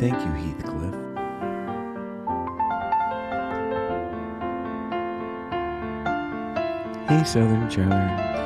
Thank you, Heathcliff. Hey, Southern Charms.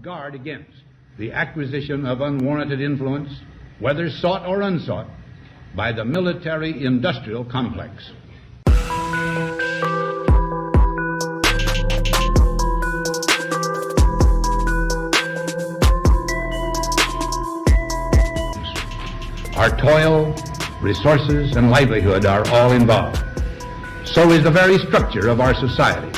Guard against the acquisition of unwarranted influence, whether sought or unsought, by the military-industrial complex. Our toil, resources, and livelihood are all involved. So is the very structure of our society.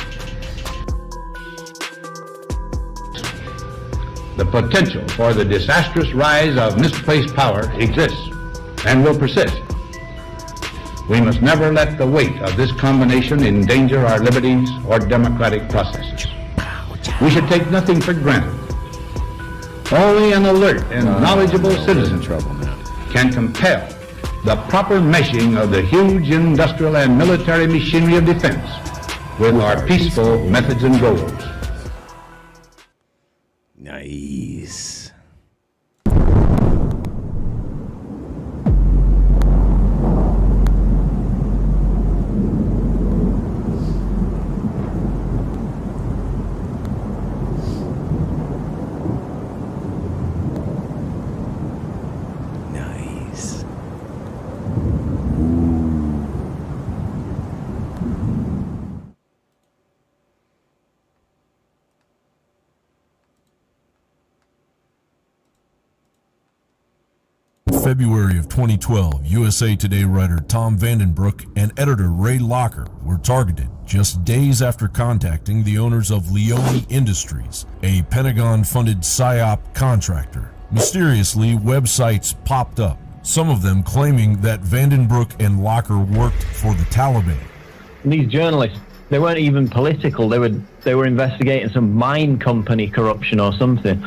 The potential for the disastrous rise of misplaced power exists and will persist. We must never let the weight of this combination endanger our liberties or democratic processes. We should take nothing for granted. Only an alert and knowledgeable citizen can compel the proper meshing of the huge industrial and military machinery of defense with our peaceful methods and goals. Nice. Nice. February of 2012, USA Today writer Tom Vandenbroek and editor Ray Locker were targeted just days after contacting the owners of Leone Industries, a Pentagon-funded PSYOP contractor. Mysteriously, websites popped up, some of them claiming that Vandenbroek and Locker worked for the Taliban. These journalists, they weren't even political. They were investigating some mine company corruption or something.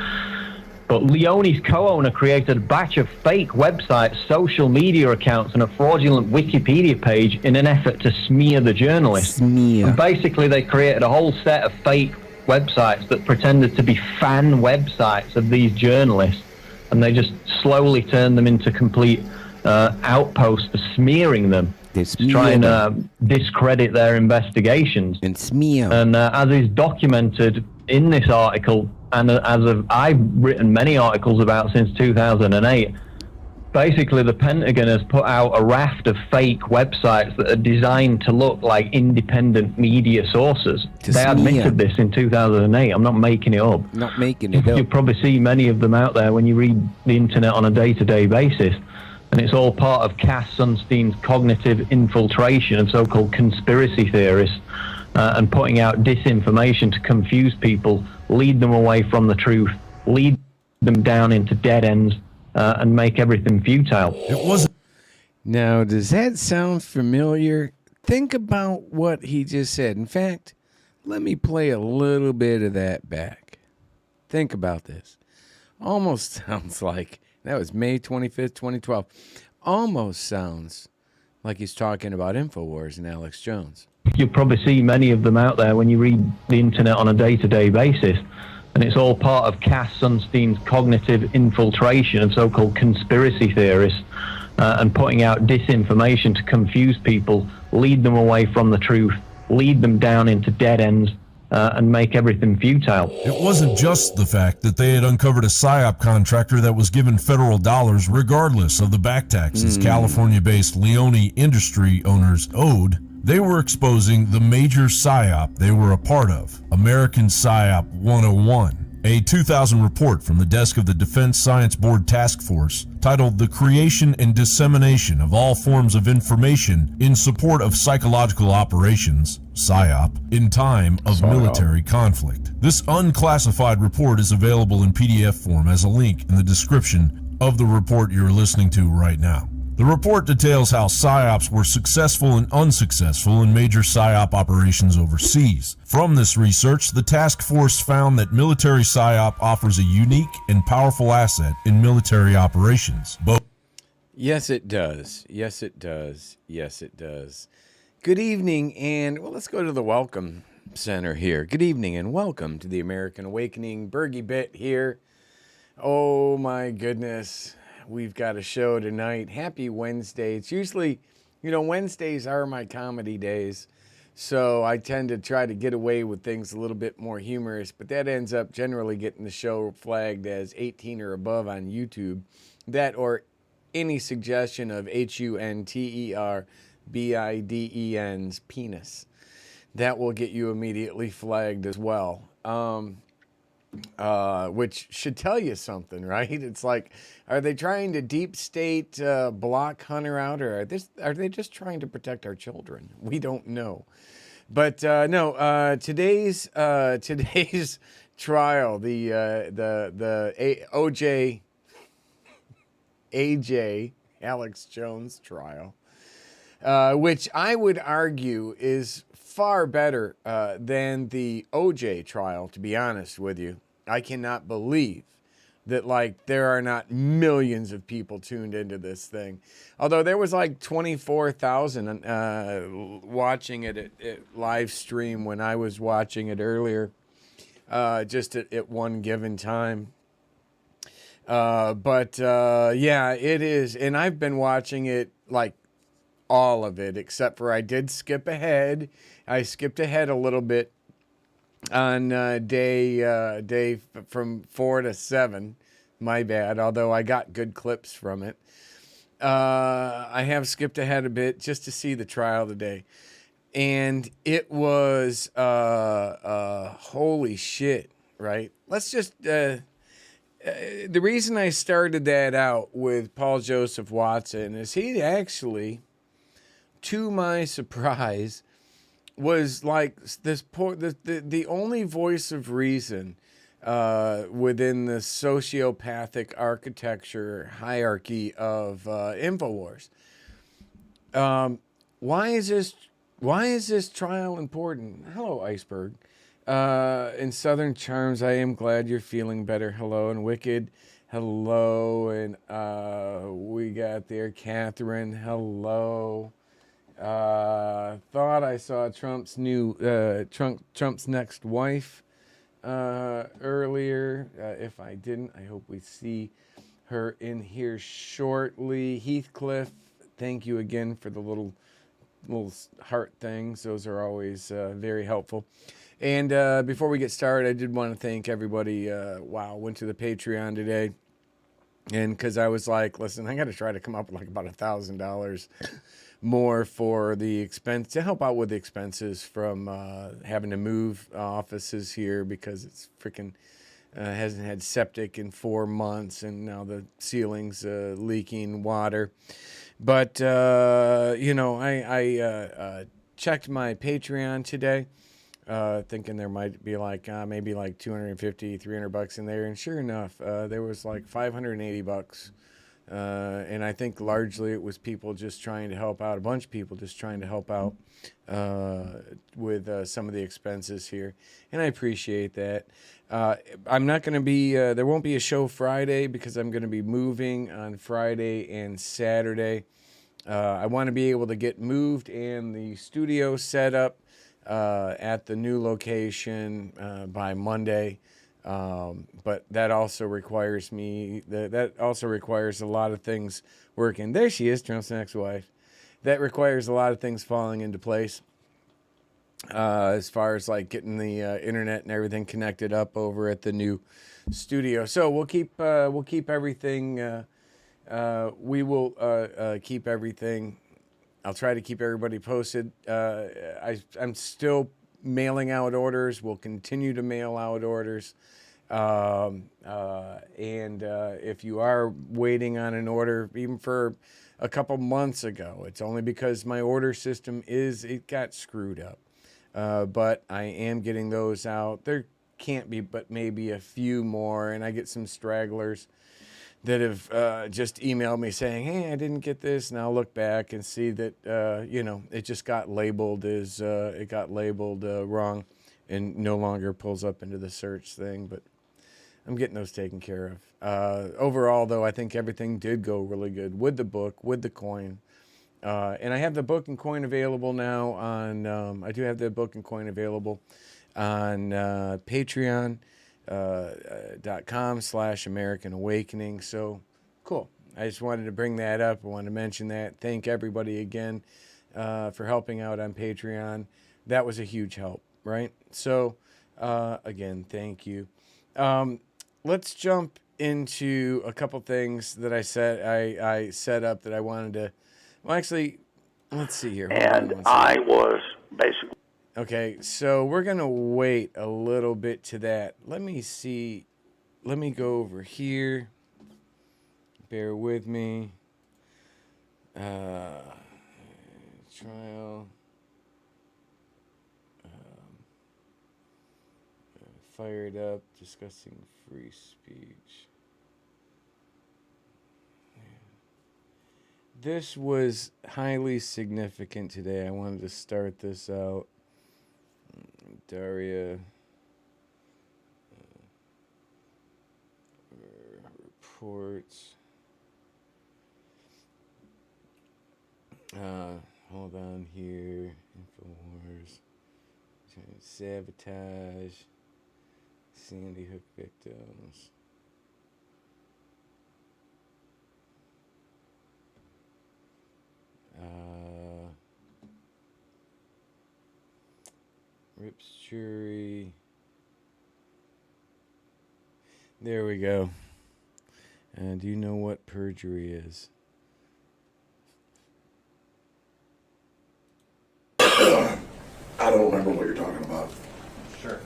But Leone's co-owner created a batch of fake websites, social media accounts, and a fraudulent Wikipedia page in an effort to smear the journalists. And basically, they created a whole set of fake websites that pretended to be fan websites of these journalists, and they just slowly turned them into complete outposts for smearing them, to try and discredit their investigations. And smear. And as is documented in this article, and I've written many articles about since 2008, basically the Pentagon has put out a raft of fake websites that are designed to look like independent media sources. They admitted this in 2008. I'm not making it up. Not making it up. You'll probably see many of them out there when you read the internet on a day-to-day basis. And it's all part of Cass Sunstein's cognitive infiltration of so-called conspiracy theorists and putting out disinformation to confuse people, lead them away from the truth, lead them down into dead ends, and make everything futile. It wasn't. Now, does that sound familiar? Think about what he just said. In fact, let me play a little bit of that back. Think about this. Almost sounds like, that was May 25th, 2012. Almost sounds like he's talking about InfoWars and Alex Jones. You'll probably see many of them out there when you read the internet on a day-to-day basis. And it's all part of Cass Sunstein's cognitive infiltration of so-called conspiracy theorists and putting out disinformation to confuse people, lead them away from the truth, lead them down into dead ends, and make everything futile. It wasn't just the fact that they had uncovered a PSYOP contractor that was given federal dollars regardless of the back taxes California-based Leone industry owners owed. They were exposing the major PSYOP they were a part of, American PSYOP 101. A 2000 report from the desk of the Defense Science Board Task Force titled The Creation and Dissemination of All Forms of Information in Support of Psychological Operations, PSYOP, in Time of Military Conflict. This unclassified report is available in PDF form as a link in the description of the report you're listening to right now. The report details how PSYOPs were successful and unsuccessful in major PSYOP operations overseas. From this research, the task force found that military PSYOP offers a unique and powerful asset in military operations. Yes, it does. Yes, it does. Yes, it does. Good evening, and well, let's go to the Welcome Center here. Good evening, and welcome to the American Awakening. Bergy-Bit here. Oh, my goodness. We've got a show tonight. Happy Wednesday. It's usually, Wednesdays are my comedy days, so I tend to try to get away with things a little bit more humorous, but that ends up generally getting the show flagged as 18 or above on YouTube. That or any suggestion of HUNTERBIDEN's penis. That will get you immediately flagged as well. Which should tell you something, right? It's like, are they trying to deep state block Hunter out, or are they just trying to protect our children? We don't know. But no, today's trial, the AJ Alex Jones trial, which I would argue is far better than the OJ trial, to be honest with you. I cannot believe that, there are not millions of people tuned into this thing. Although there was 24,000 watching it at live stream when I was watching it earlier, just at one given time. Yeah, it is. And I've been watching it, all of it, except for I did skip ahead. I skipped ahead a little bit on day from 4 to 7. My bad, although I got good clips from it. I have skipped ahead a bit just to see the trial today. And it was holy shit, right? Let's just... the reason I started that out with Paul Joseph Watson is he actually, to my surprise, was the only voice of reason within the sociopathic architecture hierarchy of InfoWars. Why is this trial important? Hello, Iceberg. In Southern Charms, I am glad you're feeling better. Hello, and Wicked. Hello, and we got there Catherine. Hello. Thought I saw Trump's next wife earlier. If I didn't, I hope we see her in here shortly. Heathcliff, thank you again for the little heart things. Those are always very helpful. And before we get started, I did want to thank everybody. Went to the Patreon today. And because I was like, listen, I got to try to come up with about $1,000 more for the expense, to help out with the expenses from having to move offices here because it's freaking hasn't had septic in 4 months, and now the ceiling's leaking water. But, I checked my Patreon today. thinking there might be like maybe like 250, 300 bucks in there, and sure enough, there was like 580 bucks. And I think largely it was people just trying to help out, a bunch of people just trying to help out with some of the expenses here. And I appreciate that. I'm not going to be, there won't be a show Friday because I'm going to be moving on Friday and Saturday. I want to be able to get moved and the studio set up at the new location by Monday. But that also requires that also requires a lot of things working. There she is, Trump's next wife. That requires a lot of things falling into place. As far as like getting the internet and everything connected up over at the new studio. So we'll keep everything. We will keep everything. I'll try to keep everybody posted. I'm still mailing out orders. We'll continue to mail out orders. And if you are waiting on an order, even for a couple months ago, it's only because my order system it got screwed up. But I am getting those out. There can't be but maybe a few more, and I get some stragglers that have just emailed me saying, hey, I didn't get this, and I'll look back and see that, it just got labeled as, wrong and no longer pulls up into the search thing, but I'm getting those taken care of. Overall, though, I think everything did go really good with the book, with the coin. And I have the book and coin available now on, I do have the book and coin available on Patreon. .com/American Awakening. So cool. I just wanted to bring that up. I wanted to mention that. Thank everybody again for helping out on Patreon. That was a huge help, right? So again, thank you. Let's jump into a couple things that I set up that I wanted to. Well, actually, let's see here. And I was basically. Okay, so we're going to wait a little bit to that. Let me see. Let me go over here. Bear with me. Trial. Fired up, discussing free speech. This was highly significant today. I wanted to start this out. Daria reports. Hold on here. InfoWars. Sabotage. Sandy Hook victims. Rips jury. There we go. Do you know what perjury is? I don't remember what you're talking about. Sure.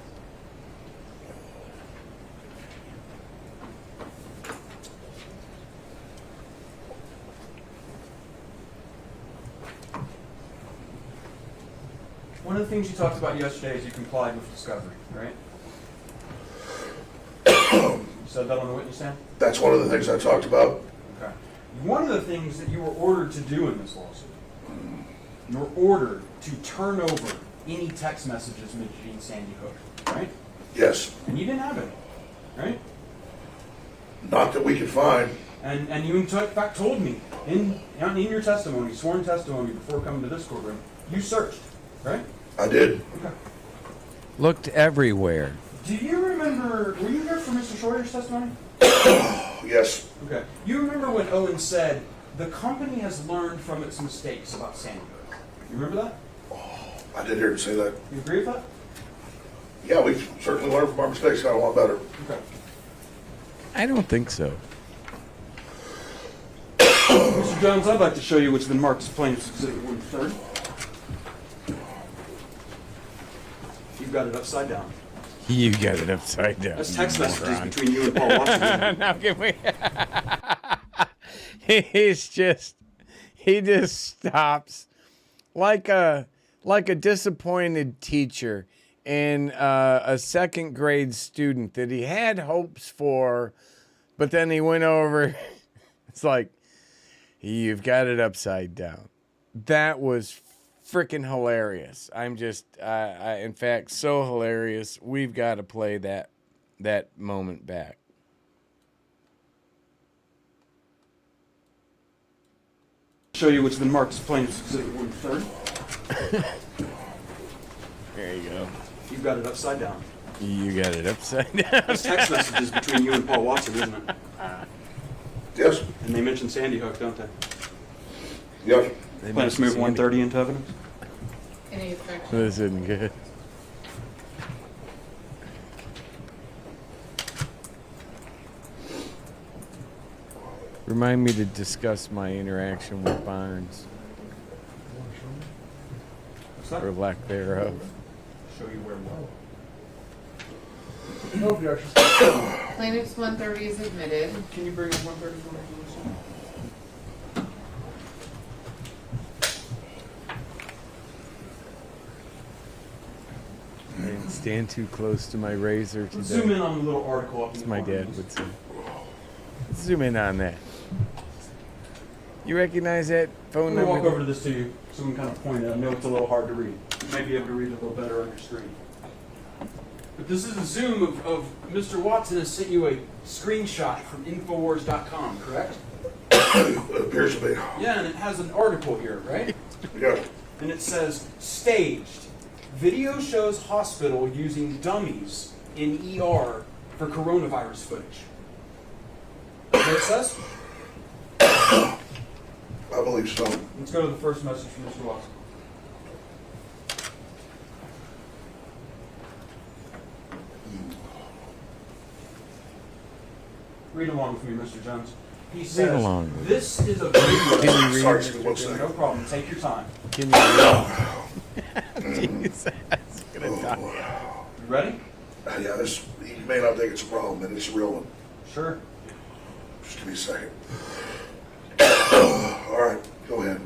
One of the things you talked about yesterday is you complied with discovery, right? You said that on the witness stand? That's one of the things I talked about. Okay. One of the things that you were ordered to do in this lawsuit, you were ordered to turn over any text messages mentioning Sandy Hook, right? Yes. And you didn't have any, right? Not that we could find. And you in fact told me in your testimony, sworn testimony before coming to this courtroom, you searched, right? I did. Okay. Looked everywhere. Do you remember, were you here for Mr. Schroeder's testimony? Yes. Okay. You remember when Owen said, the company has learned from its mistakes about Sandy Hook? You remember that? I did hear him say that. You agree with that? Yeah, we certainly learned from our mistakes, got a lot better. Okay. I don't think so. Mr. Jones, I'd like to show you what's been marked as plaintiff's exhibit 1/3. You've got it upside down. You got it upside down. That's text messages between you and Paul Washington. Now can we? He just stops like a disappointed teacher in a second grade student that he had hopes for, but then he went over. It's like, you've got it upside down. That was freaking hilarious. I'm just, in fact, so hilarious. We've got to play that moment back. Show you what's been marked as plaintiff's exhibit 130. There you go. You've got it upside down. You got it upside down. It's text messages between you and Paul Watson, isn't it? Yes. And they mention Sandy Hook, don't they? Yes. Plaintiffs move 130 into evidence. Any objection? This isn't good. Remind me to discuss my interaction with Barnes, What's that? or lack thereof. Show you where what. Plaintiff's 130 is admitted. Can you bring up 130 for me? I didn't stand too close to my razor Let's zoom today. in on the little article up in As the my corner. dad would say. Let's zoom in on that. You recognize that phone I'm going to walk number? over to this to you. Someone kind of pointed out. I know it's a little hard to read. You may be able to read it a little better on your screen. But this is a zoom of Mr. Watson has sent you a screenshot from Infowars.com, correct? It appears to be. Yeah, and it has an article here, right? Yes. And it says, staged. Video shows hospital using dummies in ER for coronavirus footage. Is that what it says? I believe so. Let's go to the first message from Mr. Watson. Read along with me, Mr. Jones. He says, along. this is a video. Can you read? Sorry, excuse me, one second. No problem. Take your time. Can you read? Jesus, it's gonna die. You ready? Yeah, this, you may not think it's a problem, but it's a real one. Sure. Just give me a second. All right, go ahead.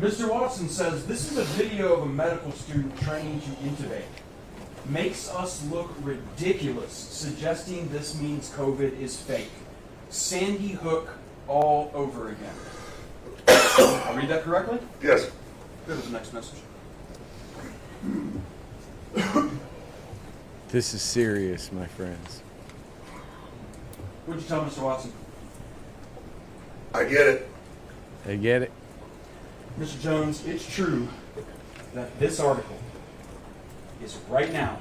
Mr. Watson says, this is a video of a medical student training to intubate. Makes us look ridiculous, suggesting this means COVID is fake. Sandy Hook all over again. I read that correctly? Yes. Go to the next message. This is serious, my friends. What'd you tell Mr. Watson? I get it. I get it. Mr. Jones, it's true that this article is right now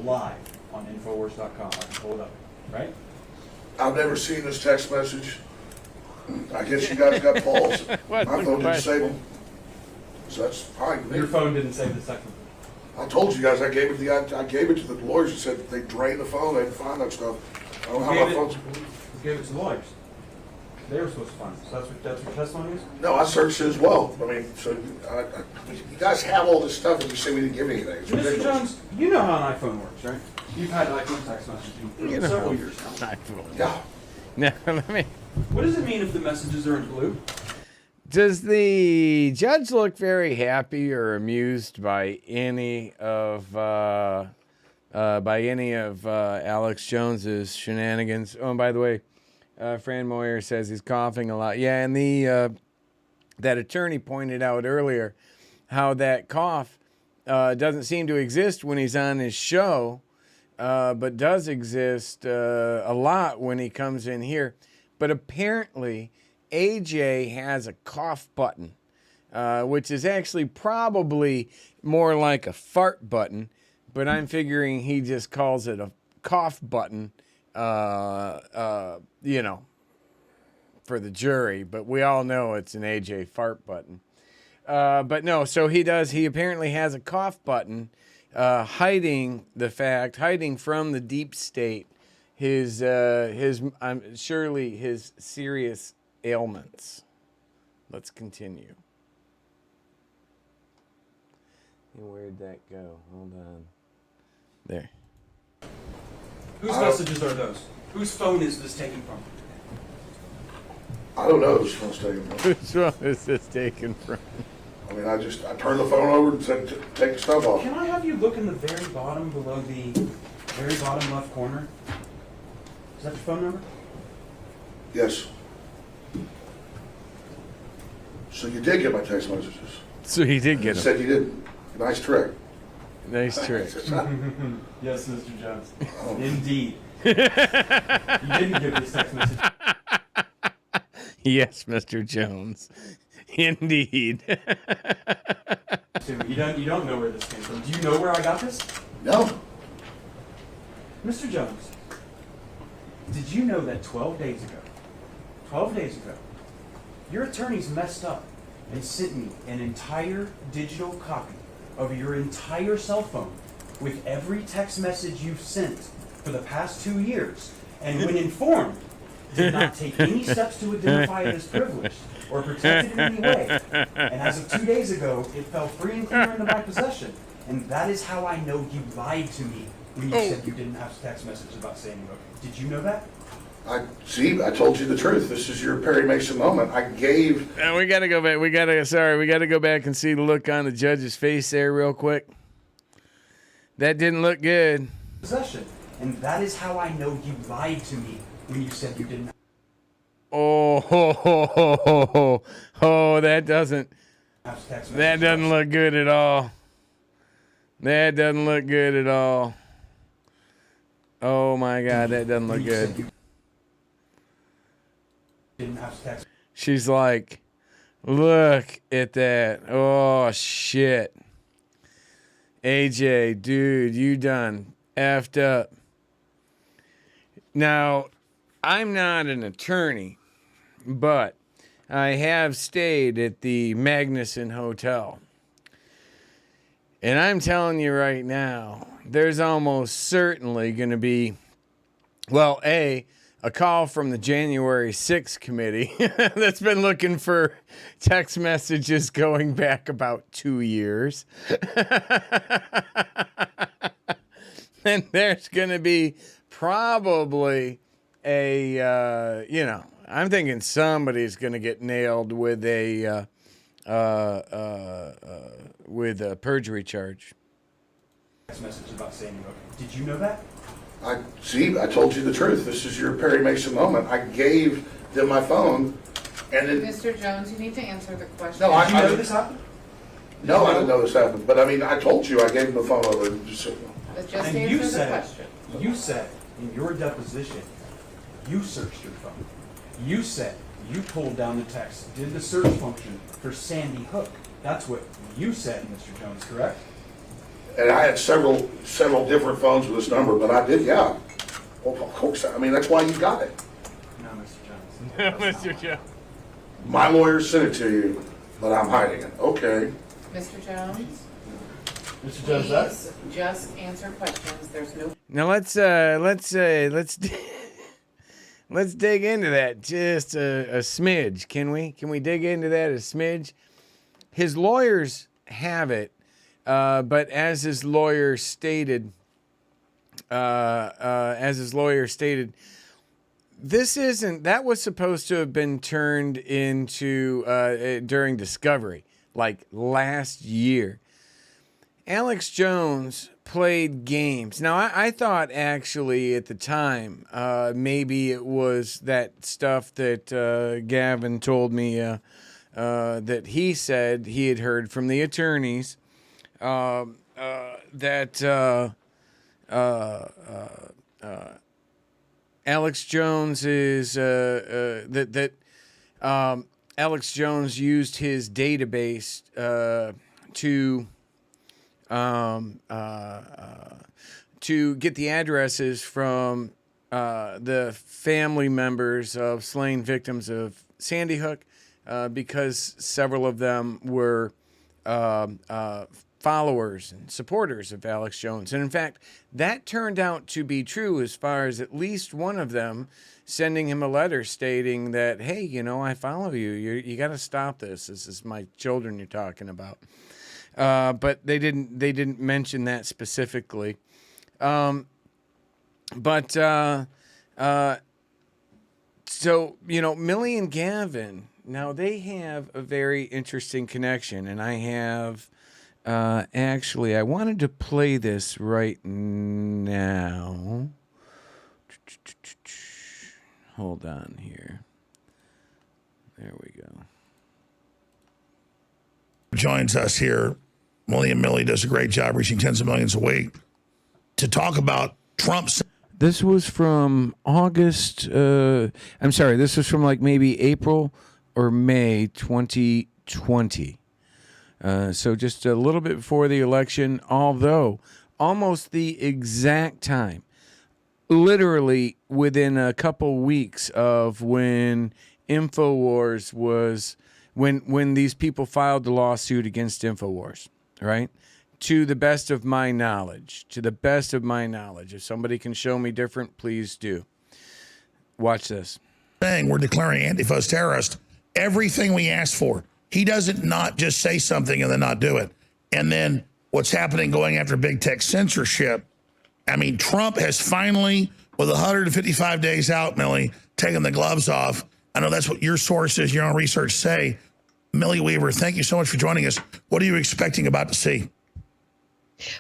live on Infowars.com. I can pull it up, right? I've never seen this text message. I guess you guys got Paul's. What My a phone didn't question. save him. So that's fine. Your phone didn't save the second. I told you guys I gave it to the lawyers and said that they drained the phone, they didn't find that stuff. I don't know how my phone's. Who gave it to the lawyers? They were supposed to find it. So that's what testimony is? No, I searched it as well. I mean, so you guys have all this stuff and you say we didn't give anything. It's Mr. ridiculous. Jones, you know how an iPhone works, right? You've had iPhone text messaging for You know several how years now. Yeah. Now, let me. What does it mean if the messages are in blue? Does the judge look very happy or amused by any of Alex Jones's shenanigans? Oh, and by the way, Fran Moyer says he's coughing a lot. Yeah, and that attorney pointed out earlier how that cough doesn't seem to exist when he's on his show, but does exist a lot when he comes in here. But apparently, AJ has a cough button, which is actually probably more like a fart button, but I'm figuring he just calls it a cough button, you know, for the jury. But we all know it's an AJ fart button. But no, so he apparently has a cough button, hiding from the deep state surely his serious ailments. Let's continue. And where'd that go? Hold on. There. Whose messages are those? Whose phone is this taken from? I don't know whose phone's taken from. Which one is this taken from? I mean, I turned the phone over and said, take the stuff off. Can I have you look in the very bottom below the very bottom left corner? Is that your phone number? Yes. So you did get my text messages. So he did You get him. said you didn't. Nice trick. Nice trick. Yes, Mr. Jones. Indeed. You didn't give this text message. Yes, Mr. Jones. Indeed. You don't know where this came from. Do you know where I got this? No. Mr. Jones, did you know that 12 days ago, your attorneys messed up and sent me an entire digital copy of your entire cell phone with every text message you've sent for the past 2 years, and when informed, did not take any steps to identify it as privileged or protect it in any way. And as of 2 days ago, it fell free and clear into my possession. And that is how I know you lied to me when you said you didn't have text messages about Sandy Hook. Did you know that? I told you the truth. This is your Perry Mason moment. I gave. We gotta go back. We gotta go back and see the look on the judge's face there real quick. That didn't look good. Possession. And that is how I know you lied to me when you said you didn't that doesn't have text messages. that doesn't look good at all. That doesn't look good at all. Oh my God, that doesn't look good. Didn't have text. She's like, look at that. Oh shit. AJ, dude, you done effed up. Now, I'm not an attorney, but I have stayed at the Magnuson Hotel. And I'm telling you right now, there's almost certainly going to be, well, a call from the January 6th committee that's been looking for text messages going back about 2 years. And there's going to be probably I'm thinking somebody's going to get nailed with a perjury charge. Text message about Sandy Hook. Did you know that? I told you the truth. This is your Perry Mason moment. I gave them my phone, and then. Mr. Jones, you need to answer the question. No, Did you know this happened? No, I didn't know this happened. But I mean, I told you I gave them the phone over. Just And answer the question. You said in your deposition, you searched your phone. You said you pulled down the text, did the search function for Sandy Hook. That's what you said, Mr. Jones, correct? And I had several different phones with this number, but I did, yeah. Well, of course. I mean, that's why you got it. No, Mr. Jones. No, Mr. Jones. My lawyer sent it to you, but I'm hiding it. Okay. Mr. Jones, Mr. Jones, that? please just answer questions. There's no. Now let's dig into that just a smidge. Can we? Can we dig into that a smidge? His lawyers have it, but as his lawyer stated, this isn't. That was supposed to have been turned into during discovery, like last year. Alex Jones played games. Now, I thought actually at the time maybe it was that stuff that Gavin told me that he said he had heard from the attorneys that Alex Jones is Alex Jones used his database to get the addresses from the family members of slain victims of Sandy Hook because several of them were followers and supporters of Alex Jones. And in fact, that turned out to be true as far as at least one of them sending him a letter stating that, hey, you know, I follow you. You got to stop this. This is my children you're talking about. But they didn't mention that specifically. So, you know, Millie and Gavin Now they have a very interesting connection, and I have actually I wanted to play this right now. Hold on here. There we go. Joins us here. William Milley does a great job reaching tens of millions a week to talk about Trump's. This was from August. I'm sorry. This was from like maybe April or May 2020. So just a little bit before the election, although almost the exact time, literally within a couple weeks of when InfoWars was, when these people filed the lawsuit against InfoWars, right? To the best of my knowledge, if somebody can show me different, please do. Watch this. Saying we're declaring Antifa's terrorist, everything we asked for. He doesn't not just say something and then not do it. And then what's happening going after big tech censorship. I mean, Trump has finally, with 155 days out, Millie, taken the gloves off. I know that's what your sources, your own research say. Millie Weaver, thank you so much for joining us. What are you expecting about to see?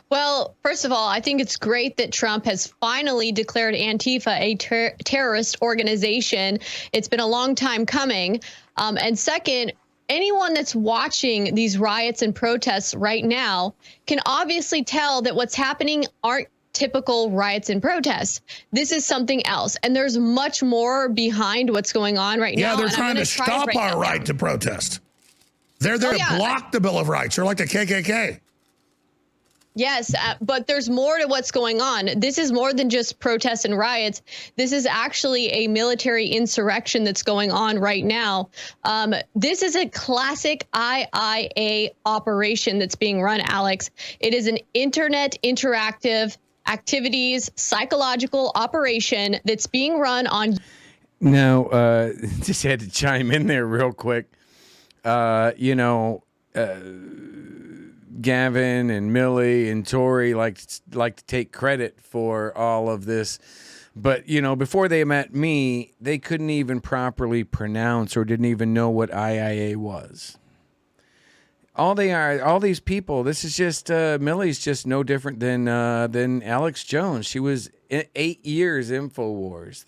Well, first of all, I think it's great that Trump has finally declared Antifa a terrorist organization. It's been a long time coming. And second, anyone that's watching these riots and protests right now can obviously tell that what's happening aren't typical riots and protests. This is something else. And there's much more behind what's going on right now. Yeah, they're trying to stop our right to protest. They're there to block the Bill of Rights. They're like the KKK. Yes, but there's more to what's going on. This is more than just protests and riots. This is actually a military insurrection that's going on right now. This is a classic IIA operation that's being run, Alex. It is an internet interactive activities psychological operation that's being run on. Now, just had to chime in there real quick. Gavin and Millie and Tori like to take credit for all of this. But, before they met me, they couldn't even properly pronounce or didn't even know what IIA was. All these people, this is just, Millie's just no different than Alex Jones. She was 8 years InfoWars.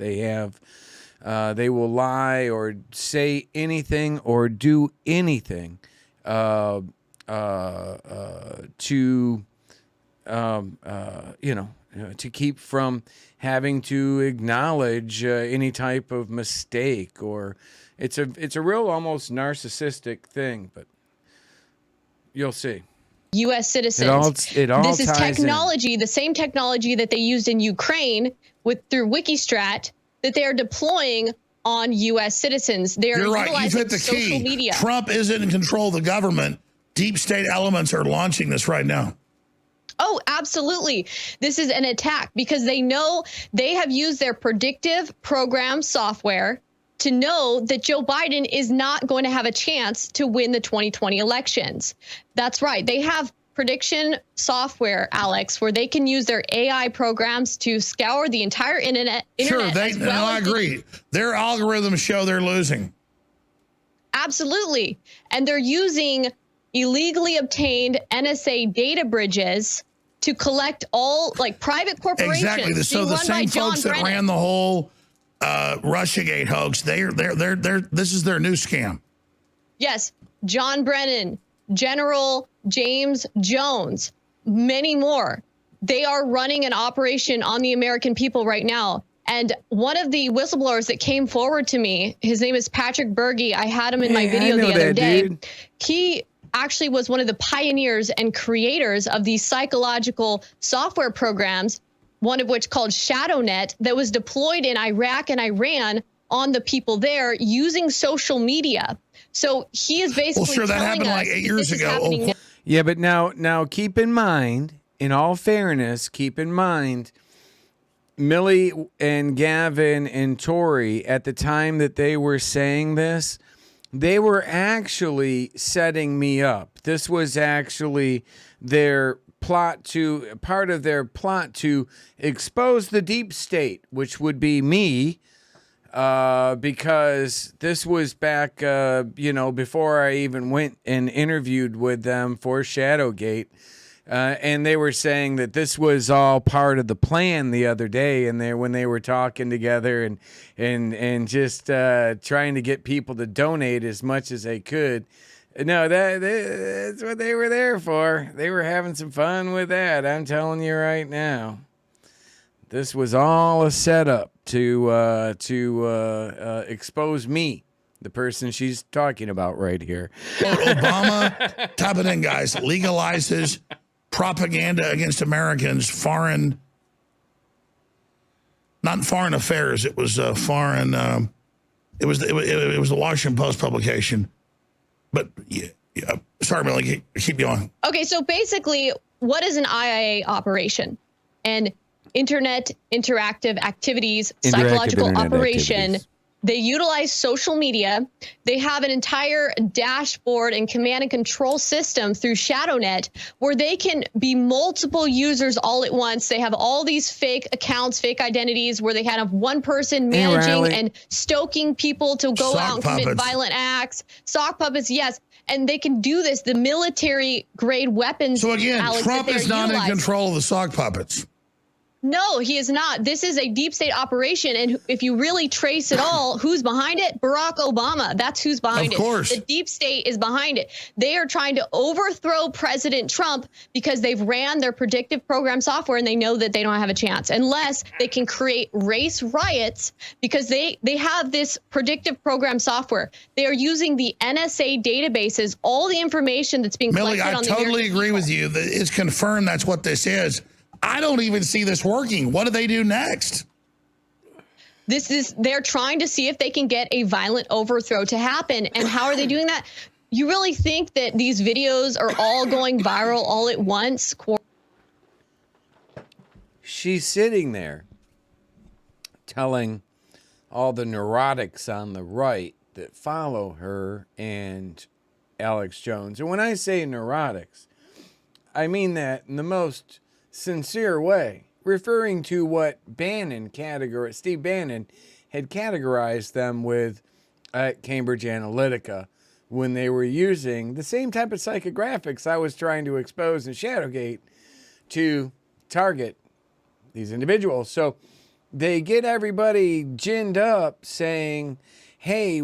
They will lie or say anything or do anything to keep from having to acknowledge any type of mistake, or it's a real almost narcissistic thing, but you'll see. U.S. citizens. It all this is ties technology, in. the same technology that they used in Ukraine through Wikistrat that they are deploying on U.S. citizens. They are You're right. You've utilizing hit the social key. media. Trump isn't in control of the government. Deep state elements are launching this right now. Oh, absolutely. This is an attack because they know they have used their predictive program software to know that Joe Biden is not going to have a chance to win the 2020 elections. That's right. They have prediction software, Alex, where they can use their AI programs to scour the entire internet. Sure, I agree. Their algorithms show they're losing. Absolutely. And they're using illegally obtained NSA data bridges to collect all private corporations. Exactly. So the same folks that ran the whole Russiagate hoax, they're this is their new scam. Yes, John Brennan, General James Jones, many more. They are running an operation on the American people right now. And one of the whistleblowers that came forward to me, his name is Patrick Bergy. I had him in my video the other day. Dude. He actually was one of the pioneers and creators of these psychological software programs, one of which called ShadowNet, that was deployed in Iraq and Iran on the people there using social media. So he is basically that happened like 8 years ago. Yeah, but now keep in mind, in all fairness, Millie and Gavin and Tori, at the time that they were saying this, they were actually setting me up. This was actually part of their plot to expose the deep state, which would be me, because this was back, before I even went and interviewed with them for Shadowgate. And they were saying that this was all part of the plan the other day, and when they were talking together and just trying to get people to donate as much as they could. No, that's what they were there for. They were having some fun with that. I'm telling you right now. This was all a setup to expose me, the person she's talking about right here. Obama, type it in, guys, legalizes propaganda against Americans, not foreign affairs. It was foreign. It was the Washington Post publication. But yeah, sorry, Millie, keep going. Okay, so basically, what is an IIA operation? An Internet Interactive Activities psychological operation. Activities. They utilize social media. They have an entire dashboard and command and control system through ShadowNet where they can be multiple users all at once. They have all these fake accounts, fake identities where they have one person managing and stoking people to go out and commit violent acts. Sock puppets, yes. And they can do this, the military grade weapons. So again, Alex, Trump is not in control of the sock puppets. No, he is not. This is a deep state operation. And if you really trace it all, who's behind it? Barack Obama. That's who's behind it. Of course. The deep state is behind it. They are trying to overthrow President Trump because they've ran their predictive program software and they know that they don't have a chance unless they can create race riots because they have this predictive program software. They are using the NSA databases, all the information that's being collected Millie, on the I totally agree with you. It's confirmed that's what this is. I don't even see this working. What do they do next? They're trying to see if they can get a violent overthrow to happen. And how are they doing that? You really think that these videos are all going viral all at once? She's sitting there telling all the neurotics on the right that follow her and Alex Jones. And when I say neurotics, I mean that in the most sincere way, referring to what Steve Bannon had categorized them with at Cambridge Analytica when they were using the same type of psychographics I was trying to expose in Shadowgate to target these individuals. So they get everybody ginned up saying, hey,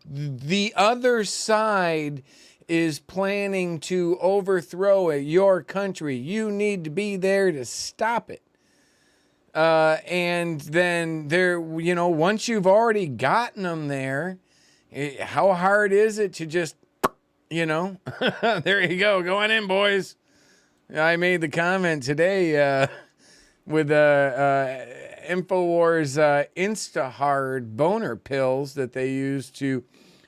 the other side is planning to overthrow your country. You need to be there to stop it. And then once you've already gotten them there, how hard is it to just, there you go, going in, boys. I made the comment today with InfoWars Insta-Hard boner pills that they use to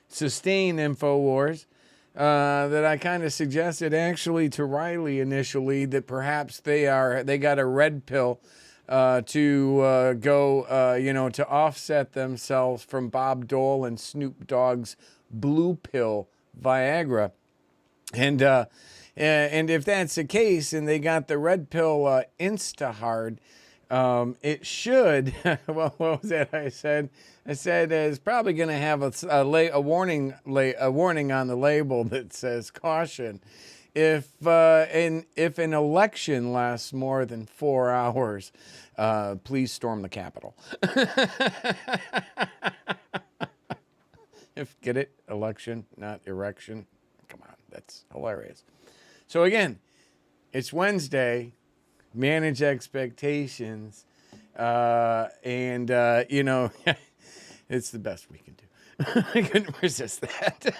sustain InfoWars. That I kind of suggested actually to Riley initially that perhaps they got a red pill to go to offset themselves from Bob Dole and Snoop Dogg's blue pill Viagra, and if that's the case and they got the red pill Insta-Hard, it should. Well, what was that I said? I said it's probably going to have a warning on the label that says caution. If an election lasts more than 4 hours, please storm the Capitol. Get it? Election, not erection. Come on, that's hilarious. So again, it's Wednesday. Manage expectations, and it's the best we can do. I couldn't resist that.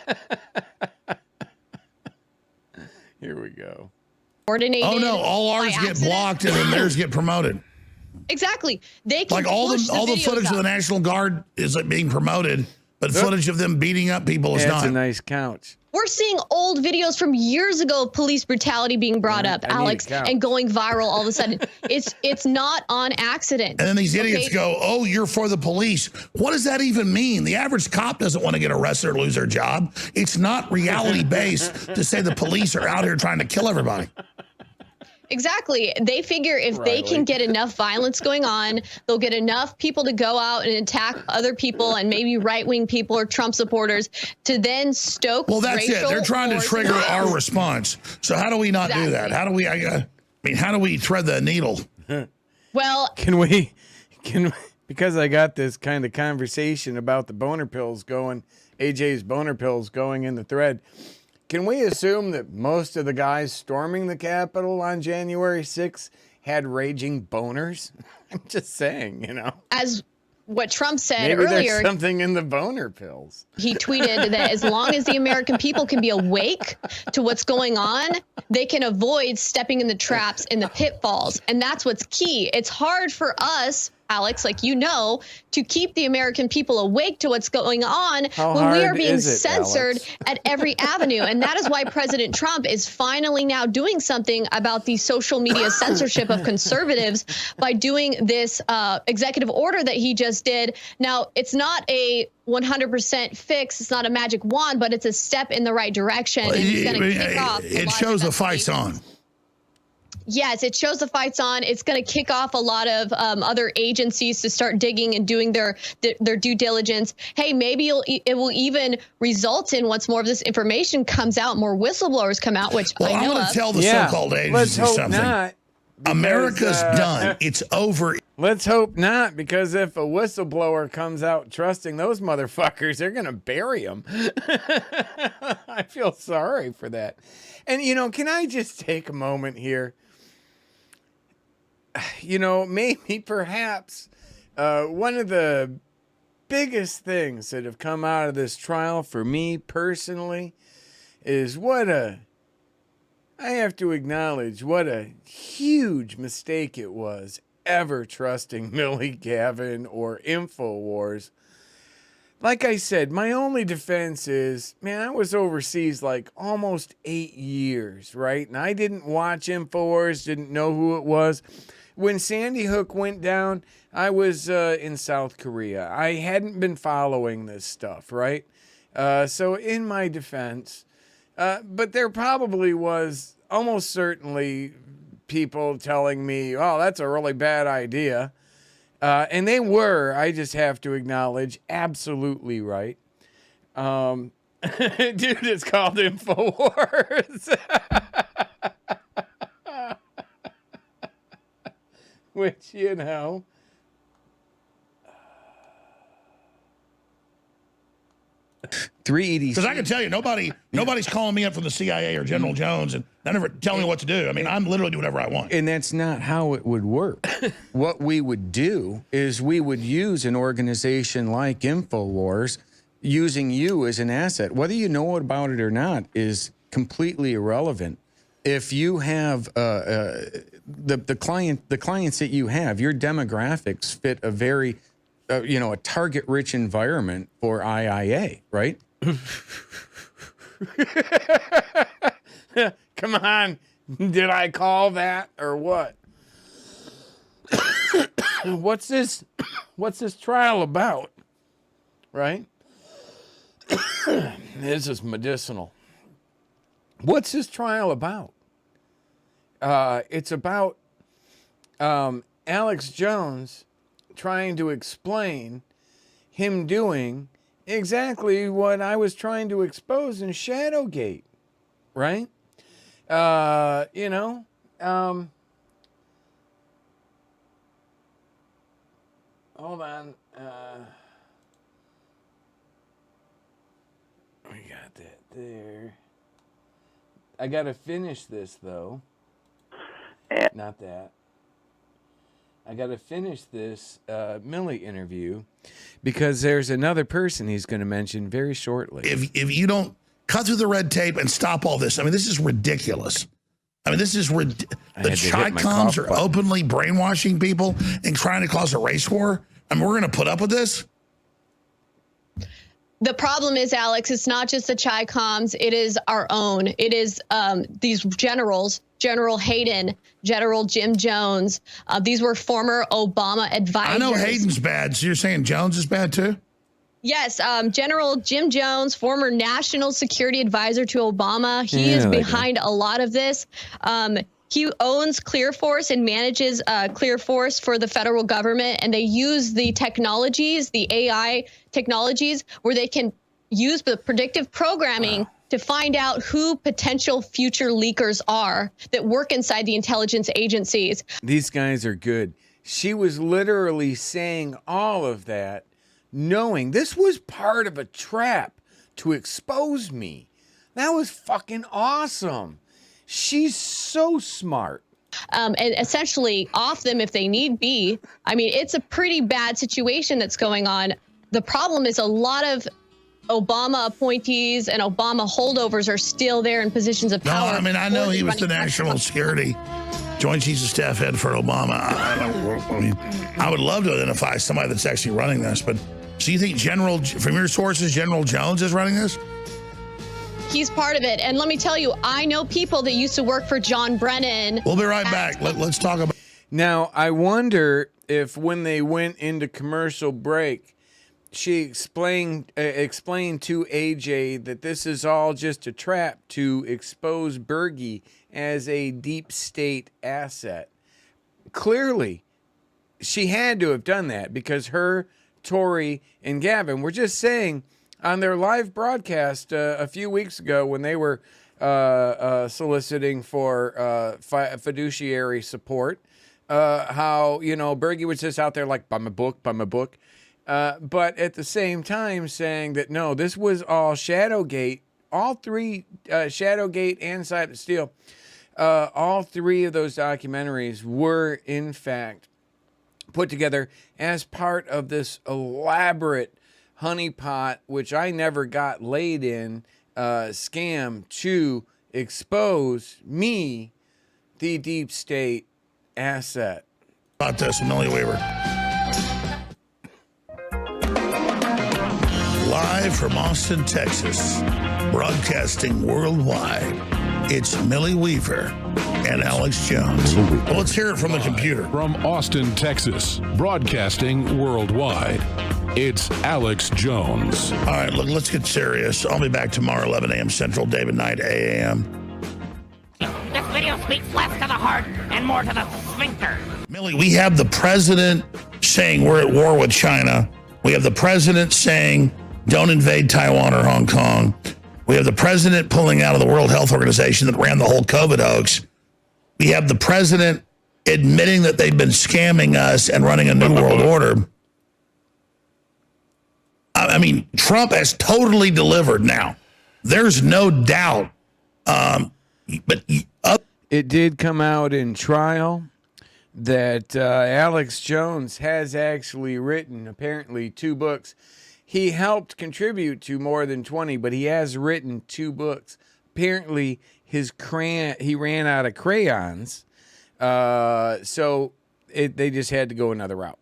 Here we go. Coordinated. Oh no! All ours get blocked, and then theirs get promoted. Exactly. They can like all the footage out. of the National Guard is being promoted, but footage of them beating up people is not. That's a nice couch. We're seeing old videos from years ago of police brutality being brought up, Alex, and going viral all of a sudden. It's not on accident. And then these idiots go, oh, you're for the police. What does that even mean? The average cop doesn't want to get arrested or lose their job. It's not reality-based to say the police are out here trying to kill everybody. Exactly. They figure if they can get enough violence going on, they'll get enough people to go out and attack other people and maybe right-wing people or Trump supporters to then stoke Well, that's it. racial They're trying to wars trigger and our violence. response. So how do we not do that? Exactly. How do we, I mean, how do we thread the needle? Well, because I got this kind of conversation about the boner pills going, AJ's boner pills going in the thread. Can we assume that most of the guys storming the Capitol on January 6th had raging boners? I'm just saying, you know. as what Trump said Maybe earlier, there's something in the boner pills. he tweeted that as long as the American people can be awake to what's going on, they can avoid stepping in the traps and the pitfalls. And that's what's key. It's hard for us, Alex, like you know, to keep the American people awake to what's going on when we are being censored at every avenue. And that is why President Trump is finally now doing something about the social media censorship of conservatives by doing this executive order that he just did. Now, it's not a 100% fix. It's not a magic wand, but it's a step in the right direction. And he's going to kick off. It shows the fight's on. Yes, it shows the fight's on. It's going to kick off a lot of other agencies to start digging and doing their due diligence. Hey, maybe it will even result in, once more of this information comes out, more whistleblowers come out, which Well, I know want of. to tell the so-called Let's agencies hope something. not. Because, America's done. It's over. Let's hope not, because if a whistleblower comes out trusting those motherfuckers, they're going to bury them. I feel sorry for that. And, you know, can I just take a moment here? You know, maybe perhaps one of the biggest things that have come out of this trial for me personally is I have to acknowledge what a huge mistake it was ever trusting Millie Gavin or InfoWars. Like I said, my only defense is, man, I was overseas like almost 8 years, right? And I didn't watch InfoWars, didn't know who it was. When Sandy Hook went down, I was in South Korea. I hadn't been following this stuff, right? So in my defense, but there probably was almost certainly people telling me, oh, that's a really bad idea. And they were, I just have to acknowledge, absolutely right. Dude, it's called InfoWars. Which, you know. Because I can tell you, nobody's calling me up from the CIA or General Jones and they're never telling me what to do. I mean, I'm literally doing whatever I want. And that's not how it would work. What we would do is we would use an organization like InfoWars, using you as an asset. Whether you know about it or not is completely irrelevant. If you have the clients that you have, your demographics fit a very a target-rich environment for IIA, right? Come on. Did I call that or what? What's this trial about? Right? This is medicinal. What's this trial about? It's about Alex Jones trying to explain him doing exactly what I was trying to expose in Shadowgate, right? Hold on. We got that there. I got to finish this, though. Not that. I got to finish this Millie interview because there's another person he's going to mention very shortly. If you don't cut through the red tape and stop all this, I mean, this is ridiculous. I mean, this is the Chi-Coms are openly brainwashing people and trying to cause a race war. I mean, we're going to put up with this. The problem is, Alex, it's not just the Chi-Coms. It is our own. It is these generals, General Hayden, General Jim Jones. These were former Obama advisors. I know Hayden's bad. So you're saying Jones is bad too? Yes, General Jim Jones, former national security advisor to Obama. He is behind a lot of this. He owns Clear Force and manages Clear Force for the federal government, and they use the technologies, the AI technologies, where they can use the predictive programming to find out who potential future leakers are that work inside the intelligence agencies. These guys are good. She was literally saying all of that, knowing this was part of a trap to expose me. That was fucking awesome. She's so smart. And essentially off them if they need be. I mean, it's a pretty bad situation that's going on. The problem is a lot of Obama appointees and Obama holdovers are still there in positions of power. No, I mean, I know he was the national security Joint Chiefs of Staff head for Obama. I would love to identify somebody that's actually running this, but so you think from your sources, General Jones is running this? He's part of it. And let me tell you, I know people that used to work for John Brennan. We'll be right back. Let's talk about. Now, I wonder if when they went into commercial break, she explained to AJ that this is all just a trap to expose Bergy as a deep state asset. Clearly, she had to have done that because her, Tori, and Gavin were just saying on their live broadcast a few weeks ago when they were soliciting for fiduciary support, how, Bergy was just out there like, buy my book. But at the same time saying that, no, this was all Shadowgate, all three, Shadowgate and Side of Steel, all three of those documentaries were, in fact, put together as part of this elaborate honeypot, which I never got laid in, scam to expose me, the deep state asset. About this, Millie Weaver. Live from Austin, Texas, broadcasting worldwide, it's Millie Weaver and Alex Jones. Well, let's hear it from the computer. From Austin, Texas, broadcasting worldwide, it's Alex Jones. All right, look, let's get serious. I'll be back tomorrow, 11 a.m. Central, David Knight, 8 a.m. This video speaks less to the heart and more to the sphincter. Millie, we have the president saying we're at war with China. We have the president saying don't invade Taiwan or Hong Kong. We have the president pulling out of the World Health Organization that ran the whole COVID hoax. We have the president admitting that they've been scamming us and running a new world order. I mean, Trump has totally delivered now. There's no doubt. It did come out in trial that Alex Jones has actually written, apparently, 2 books. He helped contribute to more than 20, but he has written 2 books. Apparently, he ran out of crayons, so they just had to go another route.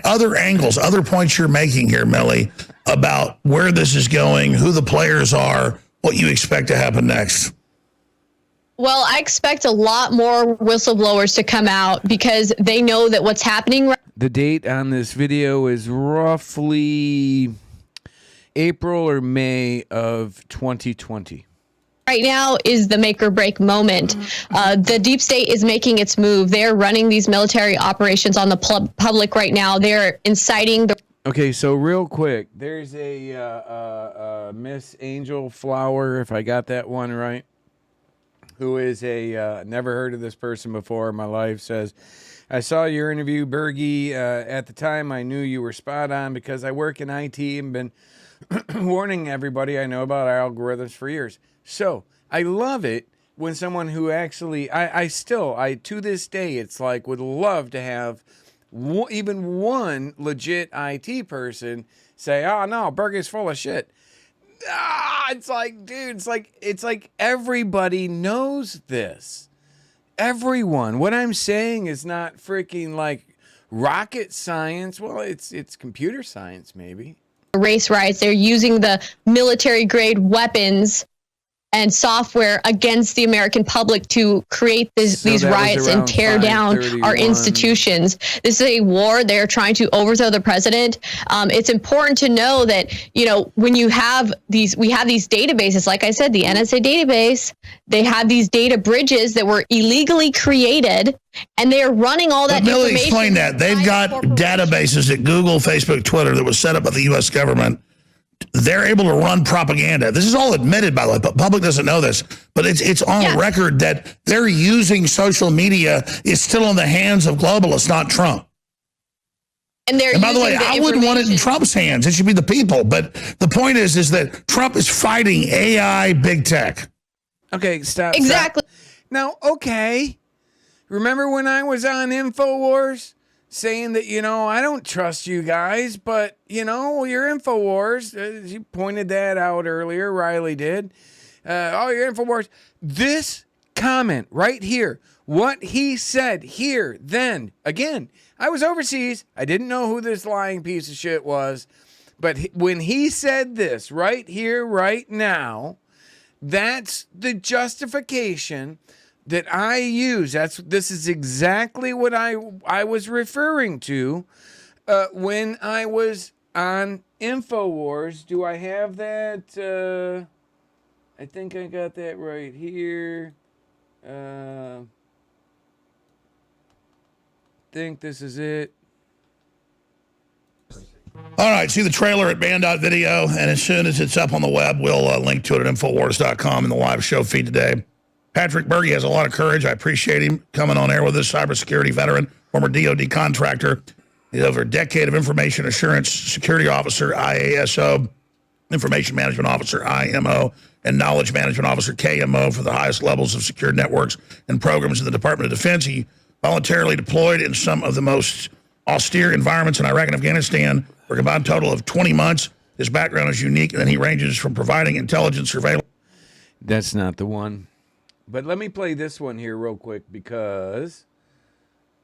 Other angles, other points you're making here, Millie, about where this is going, who the players are, what you expect to happen next. Well, I expect a lot more whistleblowers to come out because they know that what's happening. The date on this video is roughly April or May of 2020. Right now is the make or break moment. The deep state is making its move. They're running these military operations on the public right now. They're inciting the. Okay, so real quick, there's a Miss Angel Flower, if I got that one right, who is never heard of this person before in my life, says, I saw your interview, Bergy. At the time, I knew you were spot on because I work in IT and been warning everybody I know about algorithms for years. So I love it when someone who actually, I to this day, it's like would love to have even one legit IT person say, oh no, Bergy's full of shit. It's like, dude, it's like everybody knows this. Everyone. What I'm saying is not freaking like rocket science. Well, it's computer science, maybe. Race riots. They're using the military grade weapons. and software against the American public to create these that was riots and around tear down our 5:31. institutions. This is a war. They're trying to overthrow the president. It's important to know that, when you have we have these databases, like I said, the NSA database, they have these data bridges that were illegally created, and they are running all that But Billy, information. explain that. They've got databases at Google, Facebook, Twitter that was set up by the U.S. government. They're able to run propaganda. This is all admitted, by the way, but public doesn't know this. But it's on record that they're using social media is still in the hands of globalists, not Trump. And by the way, I wouldn't want it in Trump's hands. It should be the people. But the point is that Trump is fighting AI big tech. Okay, stop. Exactly. Stop. Now, okay. Remember when I was on InfoWars saying that, I don't trust you guys, but, you're InfoWars. You pointed that out earlier. Riley did. You're InfoWars. This comment right here, what he said here, then, again, I was overseas. I didn't know who this lying piece of shit was. But when he said this right here, right now, that's the justification that I use. This is exactly what I was referring to when I was on InfoWars. Do I have that? I think I got that right here. Think this is it. All right, see the trailer at band.video, and as soon as it's up on the web, we'll link to it at Infowars.com in the live show feed today. Patrick Bergy has a lot of courage. I appreciate him coming on air with us, cybersecurity veteran, former DOD contractor. He's over a decade of information assurance security officer, IASO, information management officer, IMO, and knowledge management officer, KMO, for the highest levels of secure networks and programs in the Department of Defense. He voluntarily deployed in some of the most austere environments in Iraq and Afghanistan for a combined total of 20 months. His background is unique, and he ranges from providing intelligence surveillance. That's not the one. But let me play this one here real quick because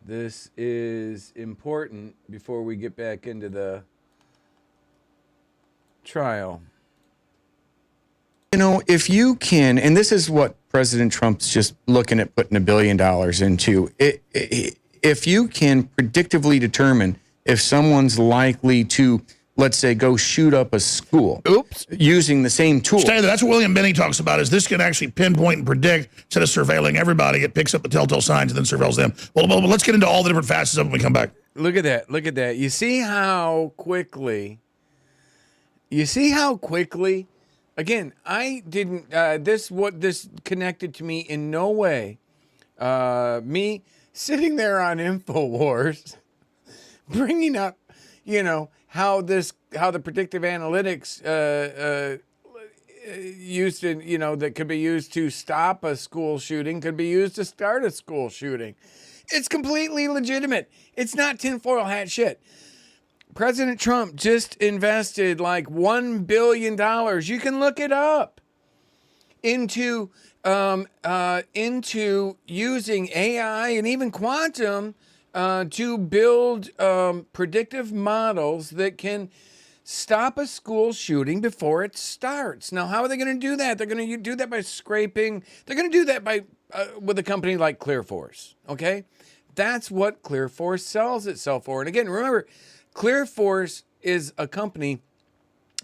this is important before we get back into the trial. If you can, and this is what President Trump's just looking at putting $1 billion into, if you can predictively determine if someone's likely to, let's say, go shoot up a school. Oops. Using the same tool. Stay there. That's what William Binney talks about, is this can actually pinpoint and predict. Instead of surveilling everybody, it picks up the telltale signs and then surveils them. Well, let's get into all the different facets of it when we come back. Look at that. Look at that. You see how quickly, again, I didn't, this connected to me in no way. Me sitting there on InfoWars, bringing up, how the predictive analytics used to, that could be used to stop a school shooting, could be used to start a school shooting. It's completely legitimate. It's not tinfoil hat shit. President Trump just invested like $1 billion. You can look it up into using AI and even quantum to build predictive models that can stop a school shooting before it starts. Now, how are they going to do that? They're going to do that by scraping. They're going to do that by with a company like ClearForce. Okay, that's what ClearForce sells itself for. And again, remember, ClearForce is a company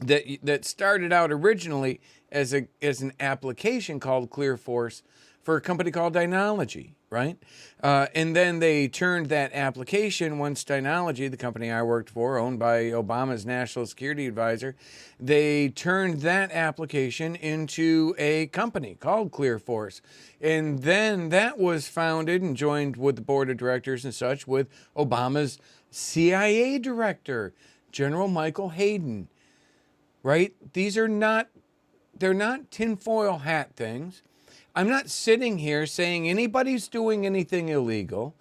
that started out originally as an application called ClearForce for a company called Dynology, right? And then they turned that application, once Dynology, the company I worked for, owned by Obama's national security advisor, they turned that application into a company called ClearForce. And then that was founded and joined with the board of directors and such with Obama's CIA director, General Michael Hayden, right? They're not tinfoil hat things. I'm not sitting here saying anybody's doing anything illegal.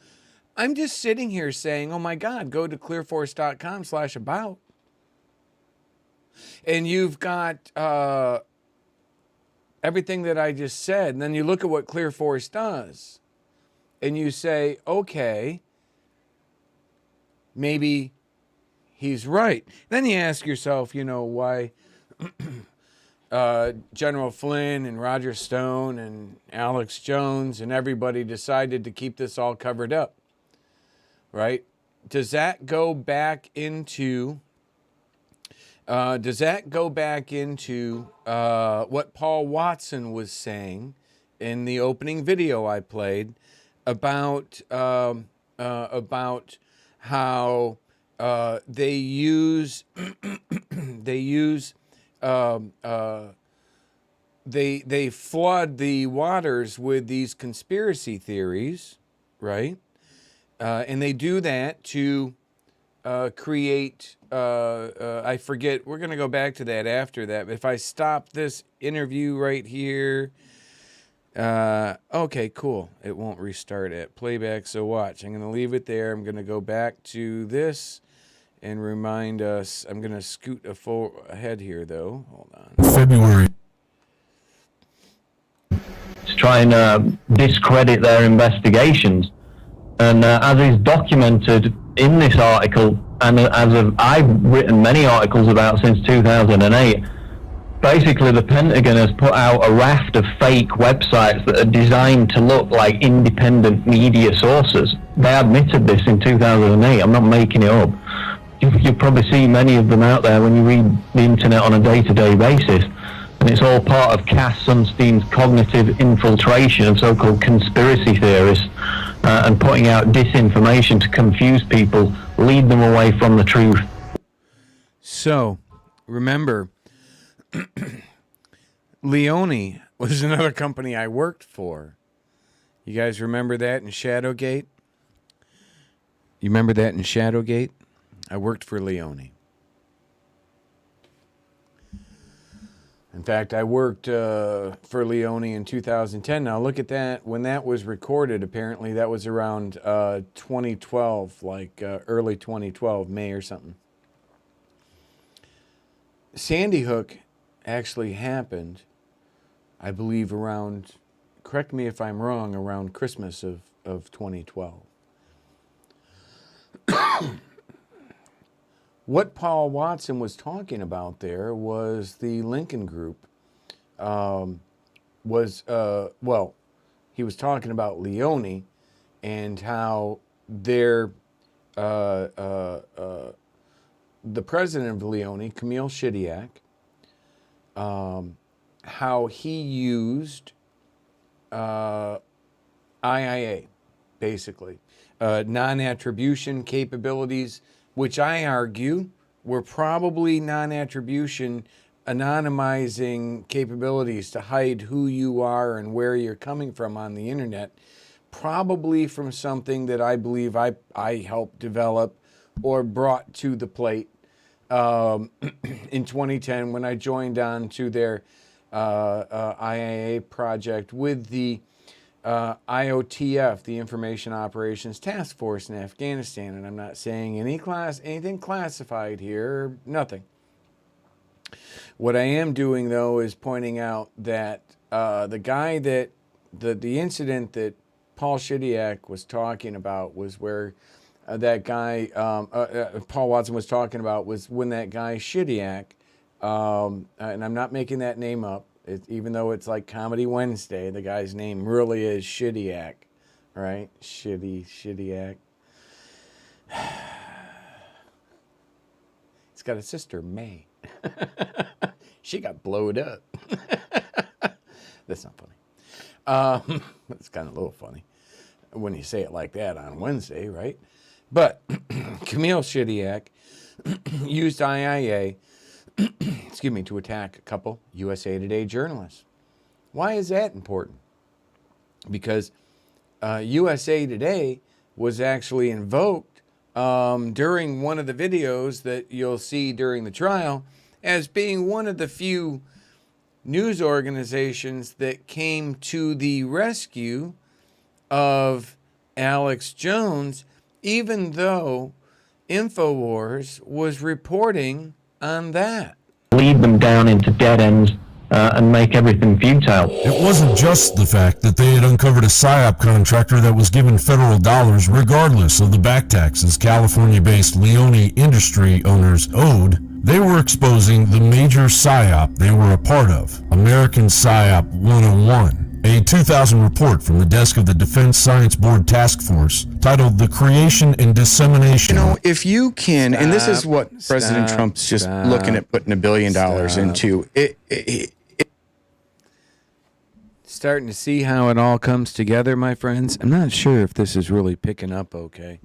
I'm just sitting here saying, oh my God, go to clearforce.com/about. And you've got everything that I just said. And then you look at what ClearForce does. And you say, okay, maybe he's right. Then you ask yourself, why General Flynn and Roger Stone and Alex Jones and everybody decided to keep this all covered up, right? Does that go back into what Paul Watson was saying in the opening video I played about how they use they flood the waters with these conspiracy theories, right? And they do that to create, I forget, we're going to go back to that after that. If I stop this interview right here, okay, cool. It won't restart it. Playback, so watch. I'm going to leave it there. I'm going to go back to this and remind us. I'm going to scoot ahead here, though. Hold on. February. To try and discredit their investigations. And as is documented in this article, and I've written many articles about since 2008, basically the Pentagon has put out a raft of fake websites that are designed to look like independent media sources. They admitted this in 2008. I'm not making it up. You'll probably see many of them out there when you read the internet on a day-to-day basis. And it's all part of Cass Sunstein's cognitive infiltration of so-called conspiracy theorists and putting out disinformation to confuse people, lead them away from the truth. So, remember, Leone was another company I worked for. You guys remember that in Shadowgate? You remember that in Shadowgate? I worked for Leone. In fact, I worked for Leone in 2010. Now, look at that. When that was recorded, apparently that was around 2012, like early 2012, May or something. Sandy Hook actually happened, I believe, around, correct me if I'm wrong, around Christmas of 2012. What Paul Watson was talking about there was the Lincoln Group he was talking about Leone and how their the president of Leone, Camille Shidiak, how he used IIA, basically, non-attribution capabilities, which I argue were probably non-attribution, anonymizing capabilities to hide who you are and where you're coming from on the internet, probably from something that I believe I helped develop or brought to the plate in 2010 when I joined on to their IIA project with the IOTF, the Information Operations Task Force in Afghanistan. And I'm not saying anything classified here, nothing. What I am doing, though, is pointing out that the guy that, the incident that Paul Shidiak was talking about was where that guy, Paul Watson was talking about, was when that guy Shidiak, and I'm not making that name up, even though it's like Comedy Wednesday, the guy's name really is Shidiak, right? Shidiak. He's got a sister, May. She got blowed up. That's not funny. It's kind of a little funny when you say it like that on Wednesday, right? But Camille Shidiak used IIA to attack a couple USA Today journalists. Why is that important? Because USA Today was actually invoked during one of the videos that you'll see during the trial as being one of the few news organizations that came to the rescue of Alex Jones, even though InfoWars was reporting on that. Lead them down into dead ends and make everything futile. It wasn't just the fact that they had uncovered a PSYOP contractor that was given federal dollars regardless of the back taxes California-based Leone industry owners owed, They were exposing the major PSYOP they were a part of, American PSYOP 101, a 2000 report from the desk of the Defense Science Board Task Force titled The Creation and Dissemination. You know, if you can, and this is what President Trump's just looking at putting $1 billion into. Starting to see how it all comes together, my friends. I'm not sure if this is really picking up okay.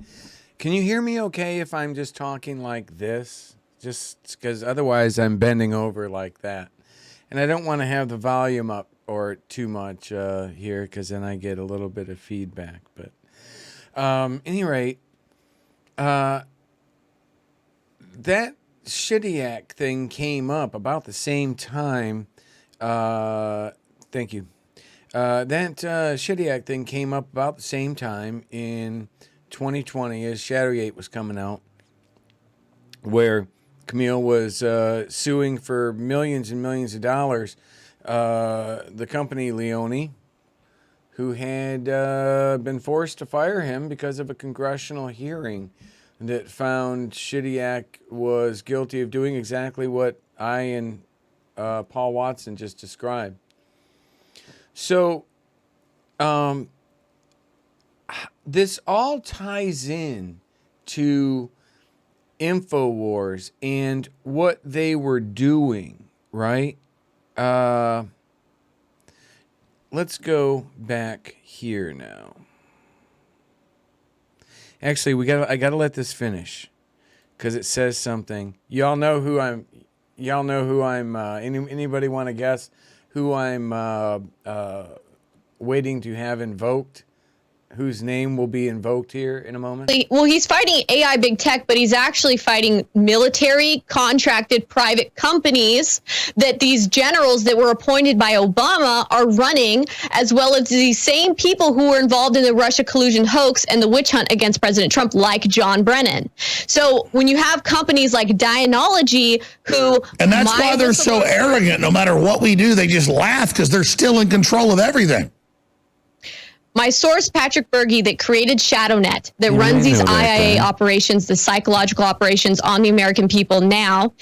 Can you hear me okay if I'm just talking like this? Just because otherwise I'm bending over like that. And I don't want to have the volume up or too much here because then I get a little bit of feedback. But any rate, that Shidiak thing came up about the same time. Thank you. That Shidiak thing came up about the same time in 2020 as Shadowgate was coming out, where Camille was suing for millions and millions of dollars the company Leone, who had been forced to fire him because of a congressional hearing that found Shidiak was guilty of doing exactly what I and Paul Watson just described. So this all ties in to InfoWars and what they were doing, right? Let's go back here now. Actually, I gotta let this finish because it says something. Y'all know who I'm. Anybody want to guess who I'm waiting to have invoked? Whose name will be invoked here in a moment? Well, he's fighting AI big tech, but he's actually fighting military contracted private companies that these generals that were appointed by Obama are running, as well as these same people who were involved in the Russia collusion hoax and the witch hunt against President Trump, like John Brennan. So when you have companies like Dianology who... And that's why they're so arrogant. No matter what we do, they just laugh because they're still in control of everything. My source, Patrick Bergy, that created ShadowNet, that runs these IIA operations, the psychological operations on the American people now,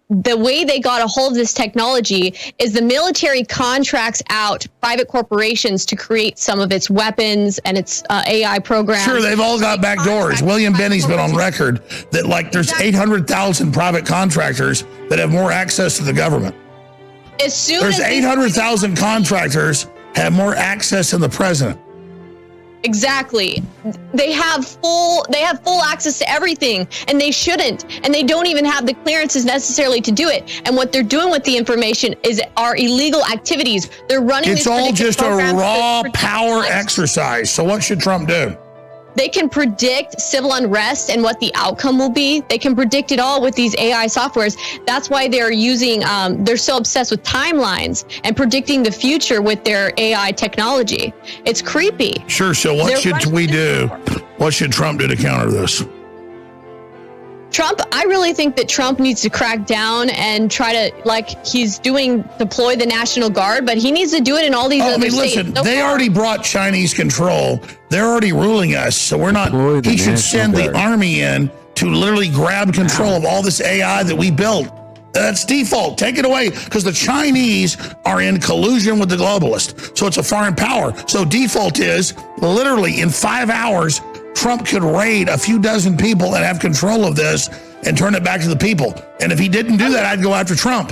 the way they got a hold of this technology is the military contracts out private corporations to create some of its weapons and its AI programs. Sure, they've all got back doors. William Benny's been on record that there's 800,000 private contractors that have more access to the government. There's 800,000 contractors have more access than the president. Exactly. They have full access to everything, and they shouldn't, and they don't even have the clearances necessarily to do it. And what they're doing with the information are illegal activities. They're running. It's all just a raw power exercise. So what should Trump do? They can predict civil unrest and what the outcome will be. They can predict it all with these AI softwares. That's why they're using, they're so obsessed with timelines and predicting the future with their AI technology. It's creepy. Sure. So what should we do? What should Trump do to counter this? I really think that Trump needs to crack down and try to, like he's doing, deploy the National Guard, but he needs to do it in all these other states. Listen, they already brought Chinese control. They're already ruling us, so we're not, he should send the army in to literally grab control of all this AI that we built. That's default. Take it away, because the Chinese are in collusion with the globalists. So it's a foreign power. So default is literally in 5 hours, Trump could raid a few dozen people and have control of this and turn it back to the people. And if he didn't do that, I'd go after Trump.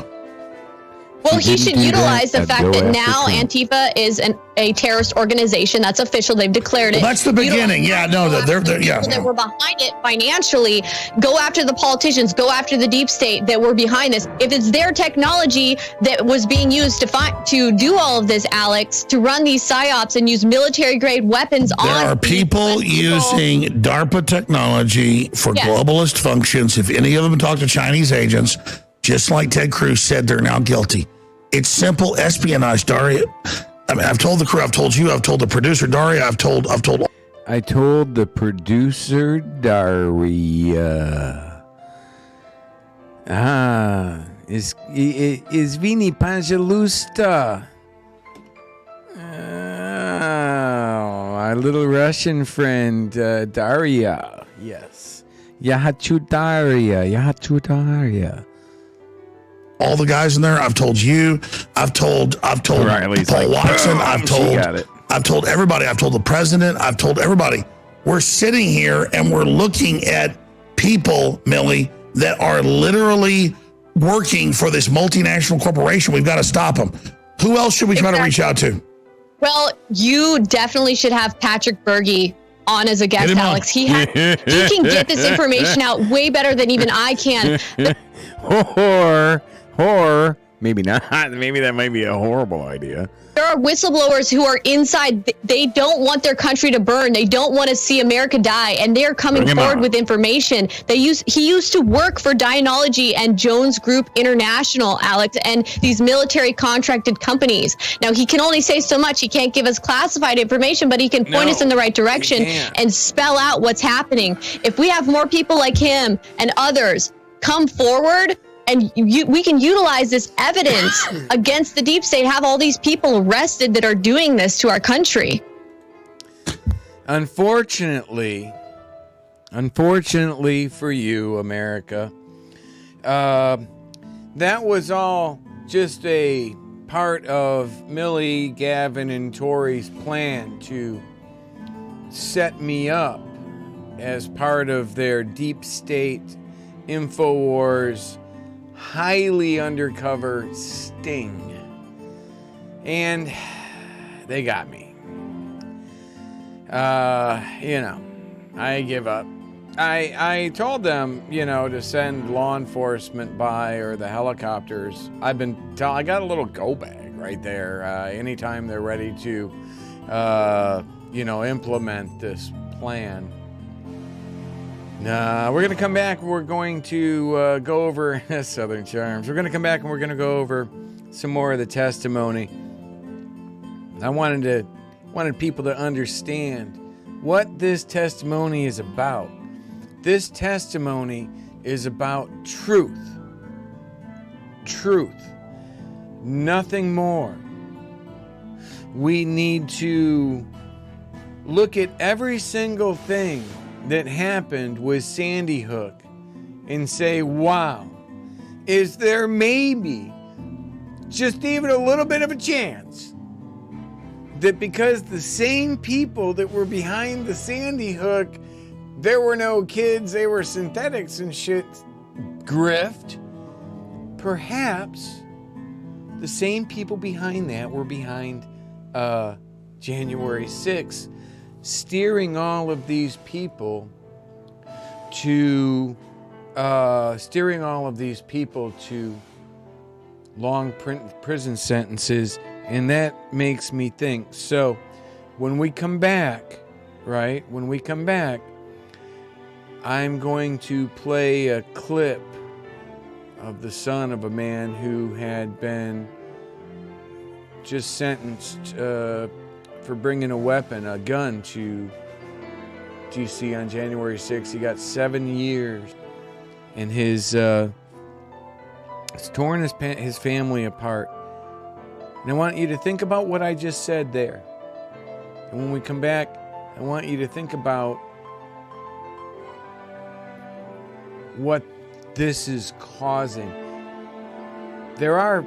Well, he should utilize the fact that now Antifa is a terrorist organization. That's official. They've declared it. Well, that's the beginning. Yeah, no, they're that were behind it financially. Go after the politicians. Go after the deep state that were behind this. If it's their technology that was being used to do all of this, Alex, to run these psyops and use military-grade weapons on there are people using DARPA technology for globalist functions. If any of them talk to Chinese agents, just like Ted Cruz said, they're now guilty. It's simple espionage, Daria. I mean, I've told the crew, I've told you, I've told the producer, Daria, I've told. I told the producer, Daria. Is Vini Panjalusta. Our little Russian friend, Daria. Yes. Yahachutaria. All the guys in there. I've told you. I've told Riley's Paul like, Watson. boom, I've she told got it. I've told everybody. I've told the president. I've told everybody. We're sitting here and we're looking at people, Millie, that are literally working for this multinational corporation. We've got to stop them. Who else should we try to reach out to? Well, you definitely should have Patrick Bergy on as a guest, him on. Alex. He can get this information out way better than even I can. Or maybe not. Maybe that might be a horrible idea. There are whistleblowers who are inside. They don't want their country to burn. They don't want to see America die, and they are coming forward with information. He used to work for Dionology and Jones Group International, Alex, and these military contracted companies. Now, he can only say so much. He can't give us classified information, but he can point us in the right direction and spell out what's happening. If we have more people like him and others come forward, and we can utilize this evidence against the deep state, have all these people arrested that are doing this to our country. Unfortunately for you, America, that was all just a part of Millie, Gavin, and Tori's plan to set me up as part of their deep state InfoWars highly undercover sting. And they got me. I give up. I told them, to send law enforcement by or the helicopters. I got a little go bag right there. Anytime they're ready to, implement this plan. We're going to come back. We're going to go over Southern Charms. We're going to come back and we're going to go over some more of the testimony. I wanted people to understand what this testimony is about. This testimony is about truth. Truth. Nothing more. We need to look at every single thing that happened with Sandy Hook and say, wow, is there maybe just even a little bit of a chance that because the same people that were behind the Sandy Hook, there were no kids, they were synthetics and shit, grift, perhaps the same people behind that were behind January 6th, steering all of these people to long prison sentences, and that makes me think. So when we come back, I'm going to play a clip of the son of a man who had been just sentenced for bringing a gun to DC on January 6th. He got 7 years, and it's torn his family apart. And I want you to think about what I just said there. And when we come back, I want you to think about what this is causing. There are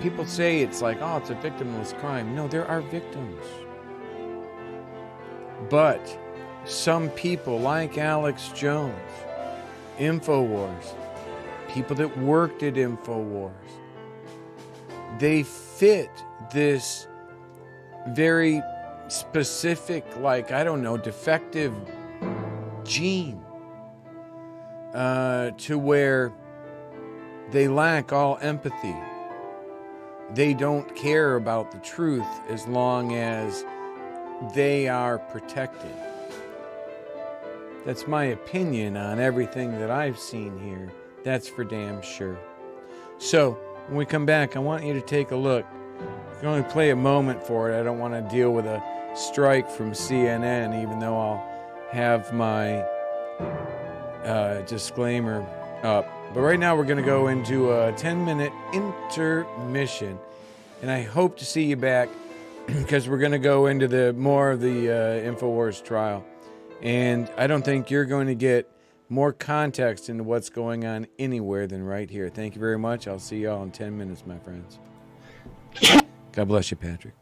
people say it's like, oh, it's a victimless crime. No, there are victims. But some people like Alex Jones, InfoWars, people that worked at InfoWars, they fit this very specific, defective gene to where they lack all empathy. They don't care about the truth as long as they are protected. That's my opinion on everything that I've seen here. That's for damn sure. So, when we come back, I want you to take a look. I can only play a moment for it. I don't want to deal with a strike from CNN, even though I'll have my disclaimer up. But right now we're going to go into a 10-minute intermission. And I hope to see you back because we're going to go into more of the InfoWars trial. And I don't think you're going to get more context into what's going on anywhere than right here. Thank you very much. I'll see y'all in 10 minutes, my friends. God bless you, Patrick.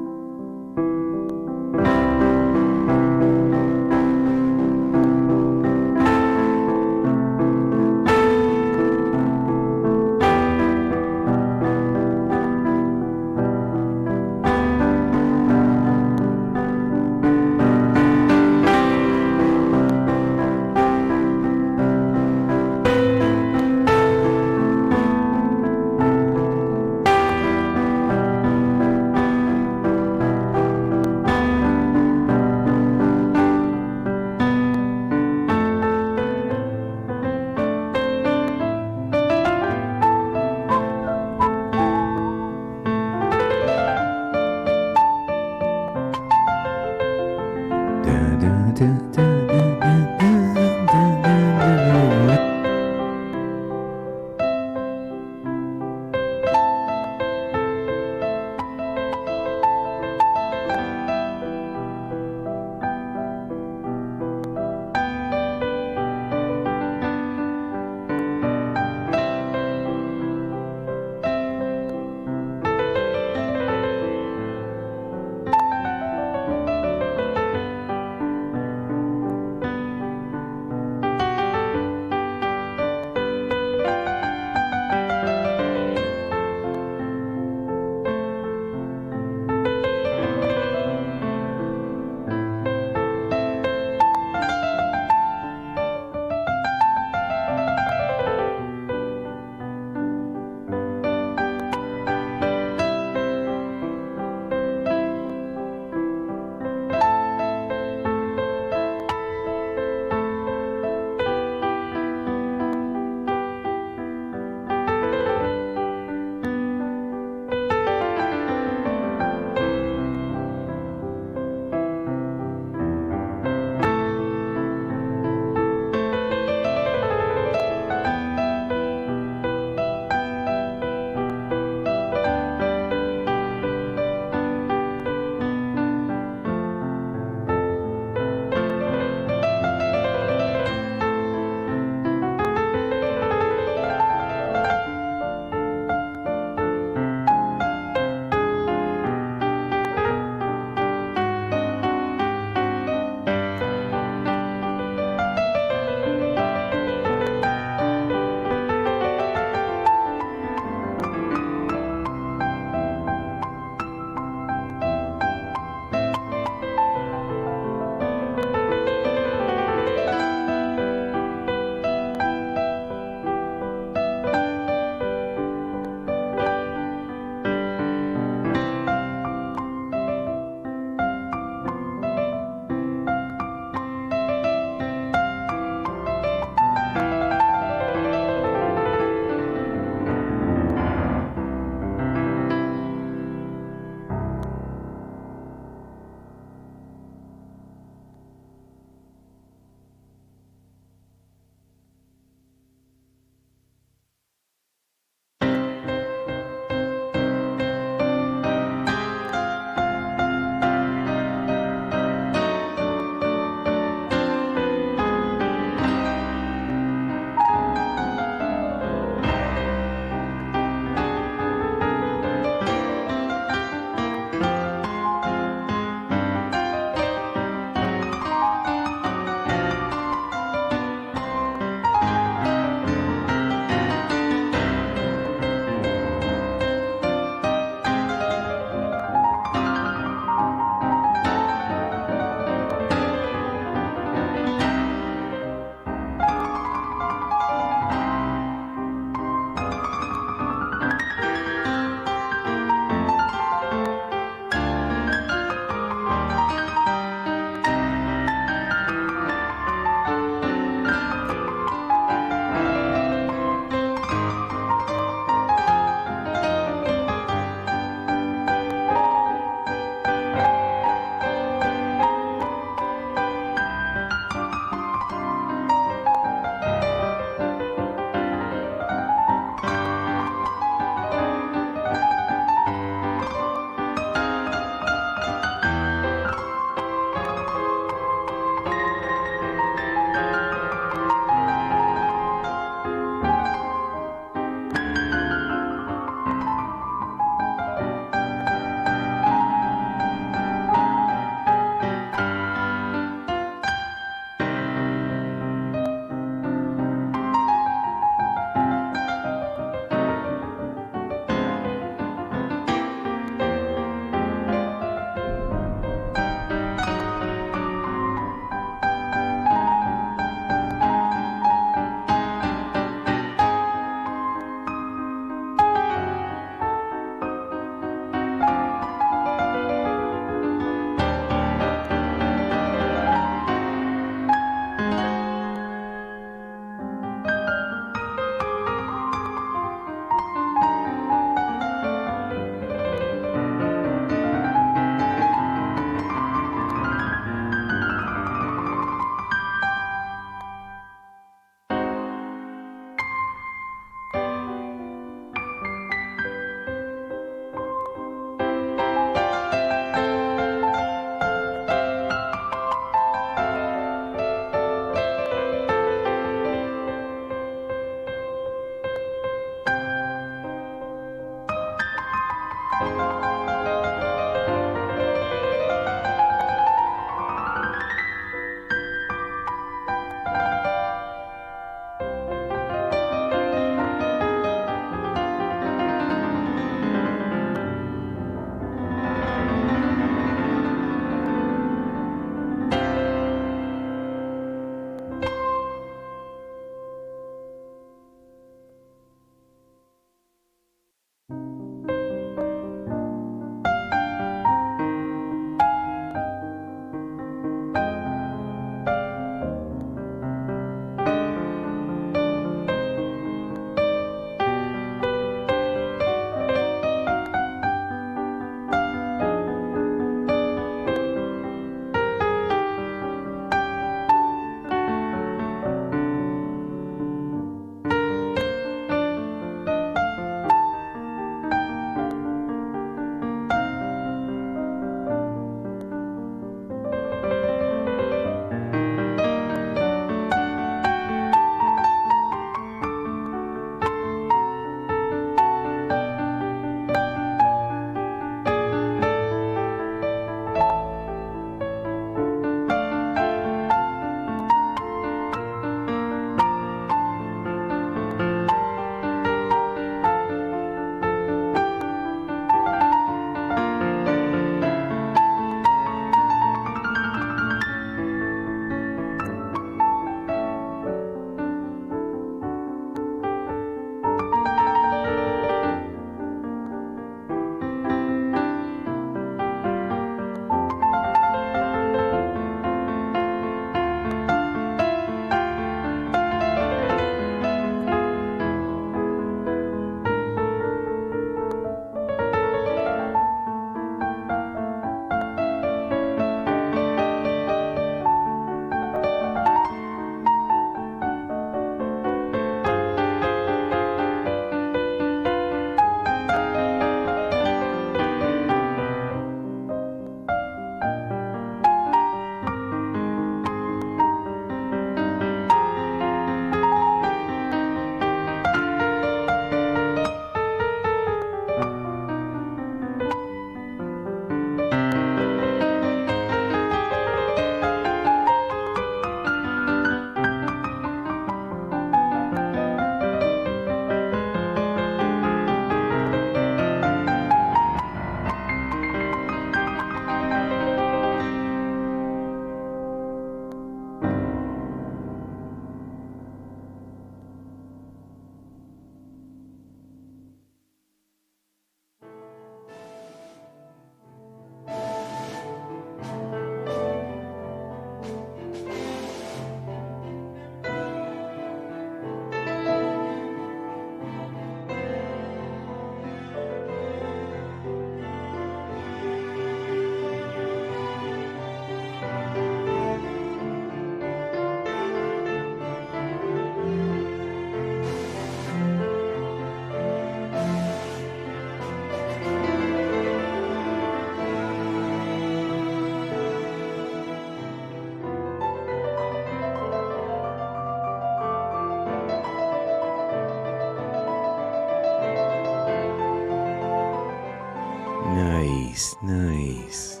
Nice, nice.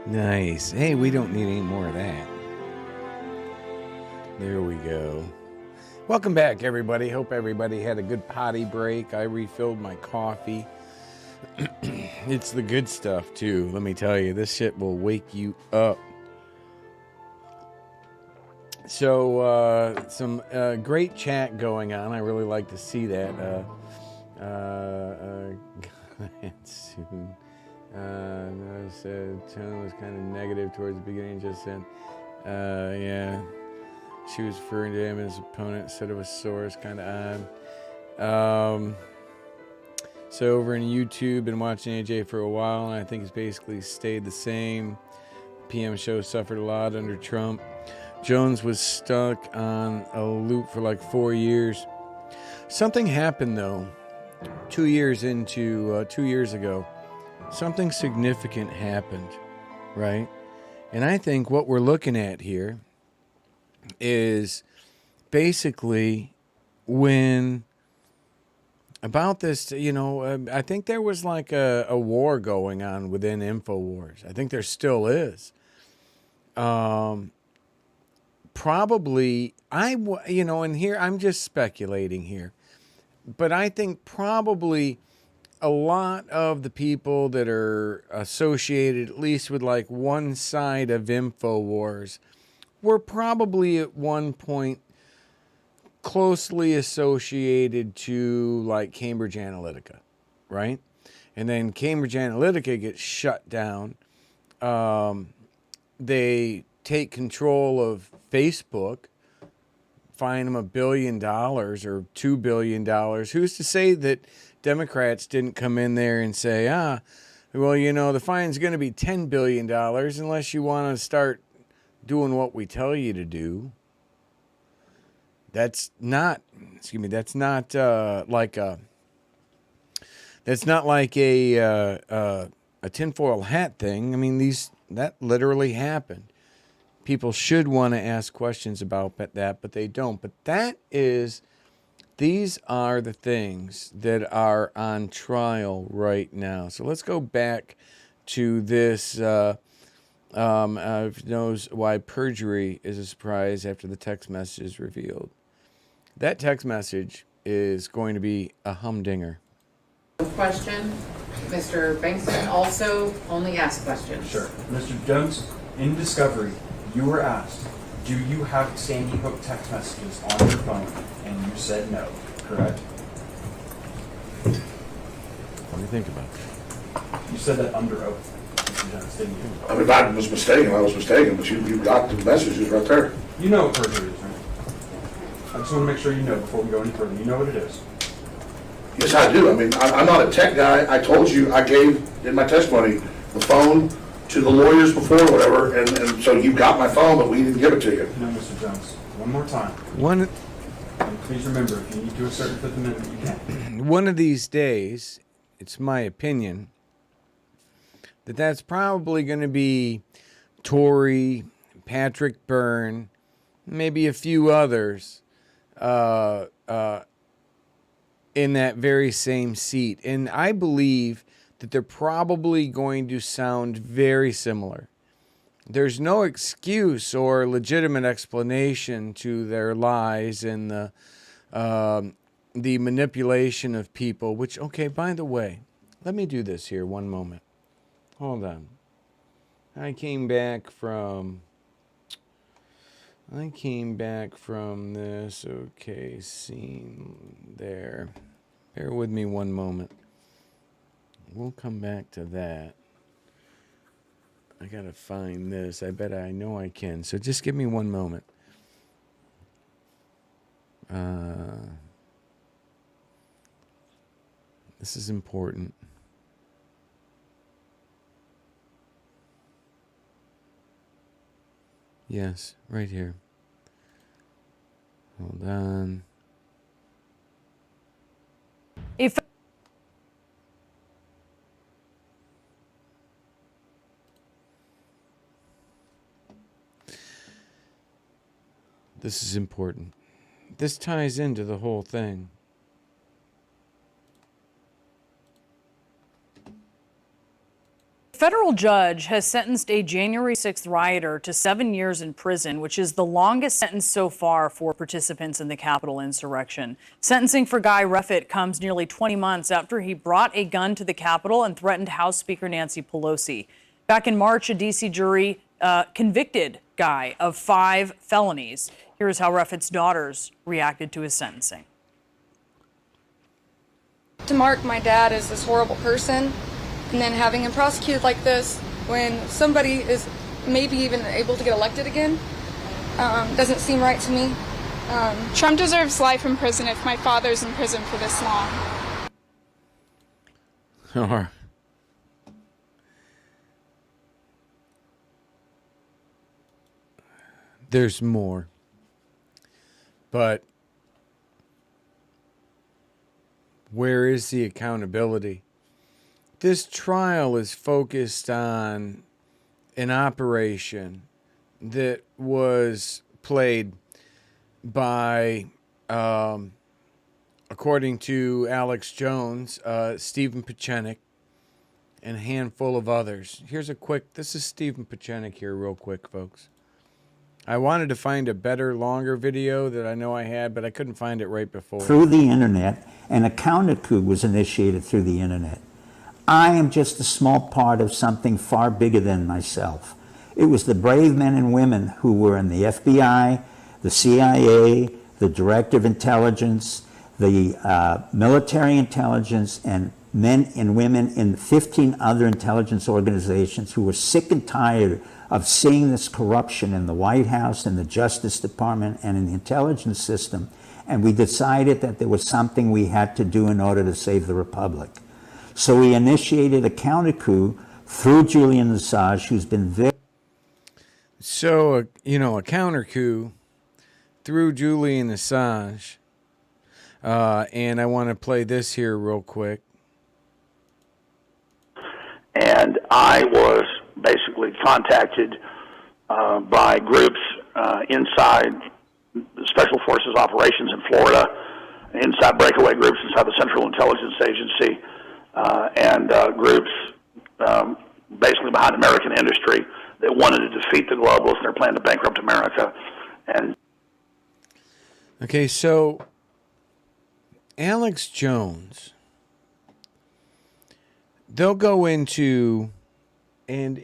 Nice. Hey, we don't need any more of that. There we go. Welcome back, everybody. Hope everybody had a good potty break. I refilled my coffee. It's the good stuff, too. Let me tell you, this shit will wake you up. So, some great chat going on. I really like to see that. Soon. Said tone was kind of negative towards the beginning. Just said, yeah, she was referring to him as opponent instead of a source. Kind of odd. So over in YouTube, been watching AJ for a while, and I think it's basically stayed the same. PM show suffered a lot under Trump. Jones was stuck on a loop for like 4 years. Something happened though. 2 years ago, something significant happened, right? And I think what we're looking at here is basically when about this, I think there was like a war going on within InfoWars. I think there still is. Probably, and here I'm just speculating here, but I think probably a lot of the people that are associated, at least with like one side of InfoWars, were probably at one point closely associated to like Cambridge Analytica, right? And then Cambridge Analytica gets shut down. They take control of Facebook, fine them $1 billion or $2 billion. Who's to say that Democrats didn't come in there and say, well, the fine's going to be $10 billion unless you want to start doing what we tell you to do. That's not like a tinfoil hat thing. I mean, that literally happened. People should want to ask questions about that, but they don't. But these are the things that are on trial right now. So let's go back to this. Knows why perjury is a surprise after the text message is revealed. That text message is going to be a humdinger. Question. Mr. Bankston also only asks questions. Sure. Mr. Jones, in Discovery, you were asked, do you have Sandy Hook text messages on your phone? And you said no, correct? What do you think about that? You said that under oath, Mr. Jones, didn't you? I mean, if I was mistaken, but you got the messages right there. You know what perjury is, right? I just want to make sure you know before we go any further. You know what it is. Yes, I do. I mean, I'm not a tech guy. I told you, I gave in my testimony the phone to the lawyers before or whatever, and so you got my phone, but we didn't give it to you. No, Mr. Jones. One more time. One. And please remember, if you need to assert the Fifth Amendment, you can. One of these days, it's my opinion, that's probably going to be Tory, Patrick Byrne, maybe a few others in that very same seat. And I believe that they're probably going to sound very similar. There's no excuse or legitimate explanation to their lies and the manipulation of people, which, okay, by the way, let me do this here one moment. Hold on. I came back from this, okay, scene there. Bear with me one moment. We'll come back to that. I gotta find this. I bet I know I can. So just give me one moment. This is important. Yes, right here. Hold on. If this is important. This ties into the whole thing. Federal judge has sentenced a January 6th rioter to 7 years in prison, which is the longest sentence so far for participants in the Capitol insurrection. Sentencing for Guy Reffitt comes nearly 20 months after he brought a gun to the Capitol and threatened House Speaker Nancy Pelosi. Back in March, a D.C. jury convicted Guy of 5 felonies. Here's how Reffitt's daughters reacted to his sentencing. To mark my dad as this horrible person, and then having him prosecuted like this when somebody is maybe even able to get elected again doesn't seem right to me. Trump deserves life in prison if my father's in prison for this long. There's more. But where is the accountability? This trial is focused on an operation that was played by, according to Alex Jones, Stephen Pieczenik, and a handful of others. This is Stephen Pieczenik here real quick, folks. I wanted to find a better, longer video that I know I had, but I couldn't find it right before. Through the internet, and a counter coup was initiated through the internet. I am just a small part of something far bigger than myself. It was the brave men and women who were in the FBI, the CIA, the Director of Intelligence, the military intelligence, and men and women in 15 other intelligence organizations who were sick and tired of seeing this corruption in the White House, in the Justice Department, and in the intelligence system. And we decided that there was something we had to do in order to save the Republic. So we initiated a counter coup through Julian Assange, who's been very... So, a counter coup through Julian Assange. And I want to play this here real quick. And I was basically contacted by groups inside the Special Forces operations in Florida, inside breakaway groups inside the Central Intelligence Agency, and groups basically behind American industry that wanted to defeat the globalists and their plan to bankrupt America. And okay, so Alex Jones, they'll go into, and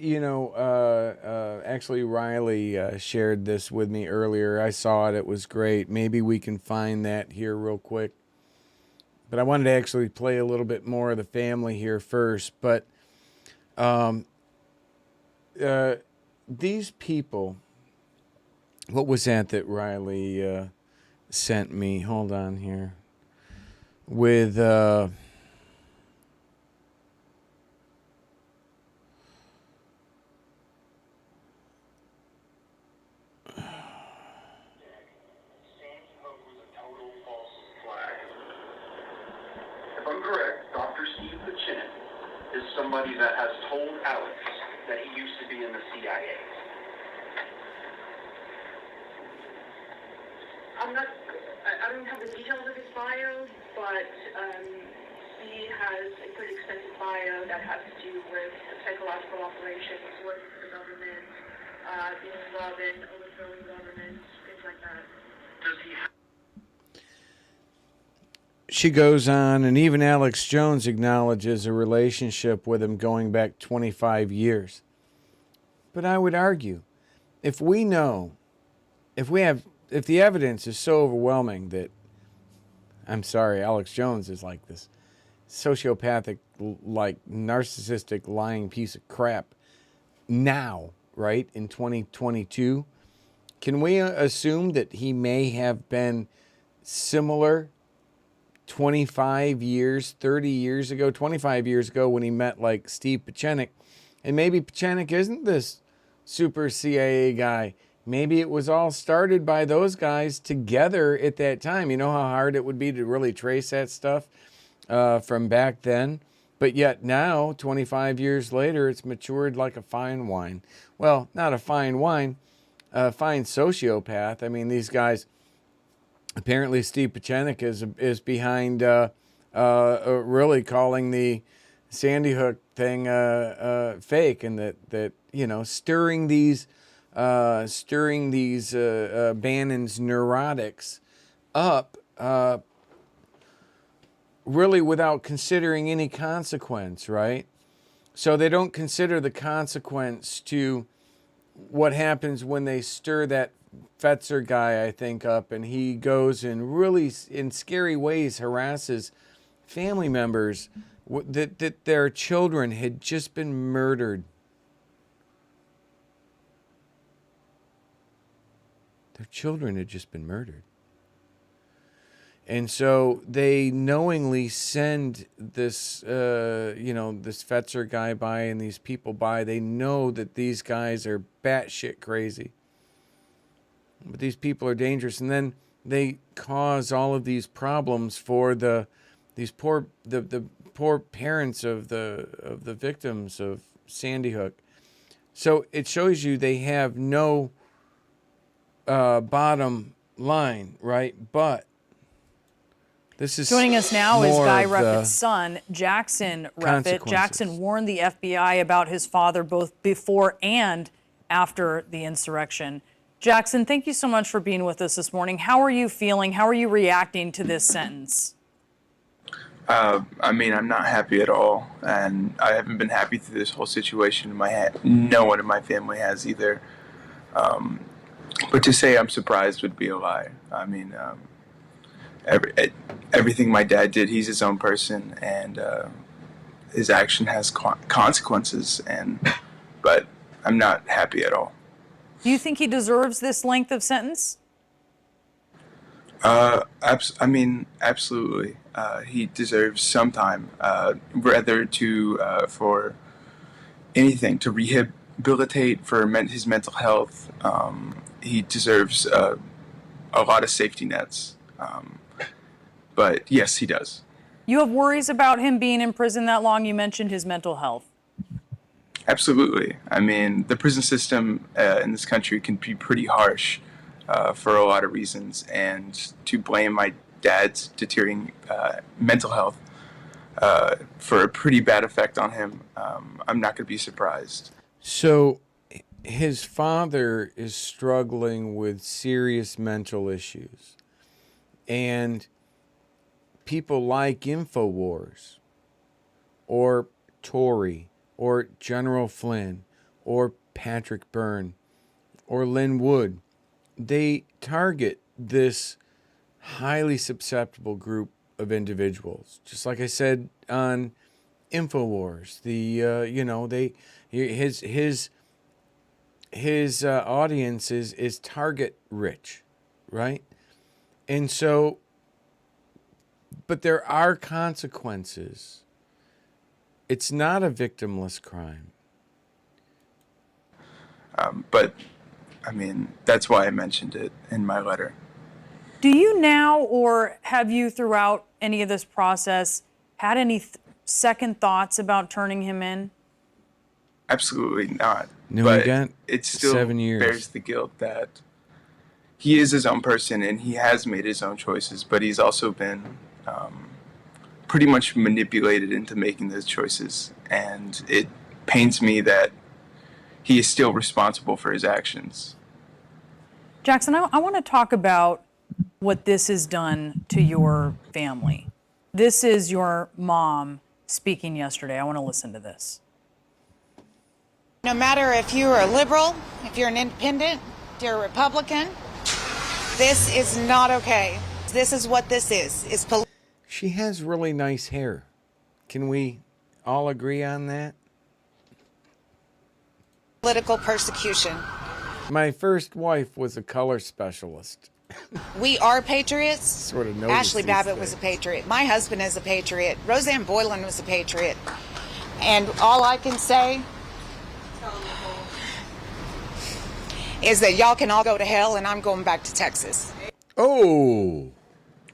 actually Riley shared this with me earlier. I saw it. It was great. Maybe we can find that here real quick. But I wanted to actually play a little bit more of the family here first. But these people, what was that Riley sent me? Hold on here. With... somebody that has told Alex that he used to be in the CIA. I don't have the details of his bio, but he has a pretty extensive bio that has to do with psychological operations, working for the government, being involved in overthrowing governments, things like that. Does he have... She goes on, and even Alex Jones acknowledges a relationship with him going back 25 years. But I would argue, if the evidence is so overwhelming that, I'm sorry, Alex Jones is like this sociopathic, like narcissistic, lying piece of crap now, right, in 2022, can we assume that he may have been similar 25 years, 30 years ago, 25 years ago when he met like Steve Pieczenik? And maybe Pieczenik isn't this super CIA guy. Maybe it was all started by those guys together at that time. You know how hard it would be to really trace that stuff from back then? But yet now, 25 years later, it's matured like a fine wine. Well, not a fine wine, a fine sociopath. I mean, these guys... Apparently, Steve Pieczenik is behind really calling the Sandy Hook thing fake, and that stirring these Bannon's neurotics up, really without considering any consequence, right? So they don't consider the consequence to what happens when they stir that Fetzer guy, I think, up, and he goes and really, in scary ways, harasses family members that their children had just been murdered. Their children had just been murdered. And so they knowingly send this, this Fetzer guy by and these people by. They know that these guys are batshit crazy. But these people are dangerous. And then they cause all of these problems for the poor parents of the victims of Sandy Hook. So it shows you they have no bottom line, right? But this is joining us now is Guy more of Reffitt's son, Jackson Reffitt. Jackson warned the FBI about his father both before and after the insurrection. Jackson, thank you so much for being with us this morning. How are you feeling? How are you reacting to this sentence? I mean, I'm not happy at all, and I haven't been happy through this whole situation in my head. No one in my family has either. But to say I'm surprised would be a lie. I mean, everything my dad did, he's his own person, and his action has consequences. But I'm not happy at all. Do you think he deserves this length of sentence? I mean, absolutely. He deserves some time, rather for anything, to rehabilitate for his mental health. He deserves a lot of safety nets. But yes, he does. You have worries about him being in prison that long. You mentioned his mental health. Absolutely. I mean, the prison system in this country can be pretty harsh for a lot of reasons, and to blame my dad's deteriorating mental health for a pretty bad effect on him, I'm not going to be surprised. So his father is struggling with serious mental issues, and people like InfoWars or Tory or General Flynn or Patrick Byrne or Lynn Wood, they target this highly susceptible group of individuals. Just like I said on InfoWars, his audience is target rich, right? And so, but there are consequences. It's not a victimless crime. But, I mean, that's why I mentioned it in my letter. Do you now, or have you throughout any of this process, had any second thoughts about turning him in? Absolutely not. No, but he got it still 7 years. bears the guilt that he is his own person and he has made his own choices, but he's also been pretty much manipulated into making those choices. And it pains me that he is still responsible for his actions. Jackson, I want to talk about what this has done to your family. This is your mom speaking yesterday. I want to listen to this. No matter if you're a liberal, if you're an independent, if you're a Republican, this is not okay. This is what this is. It's She has really nice hair. Can we all agree on that? political persecution. My first wife was a color specialist. We are patriots. Sort of noticed Ashley these Babbitt was a things. patriot. My husband is a patriot. Roseanne Boylan was a patriot. And all I can say is that y'all can all go to hell and I'm going back to Texas. Oh.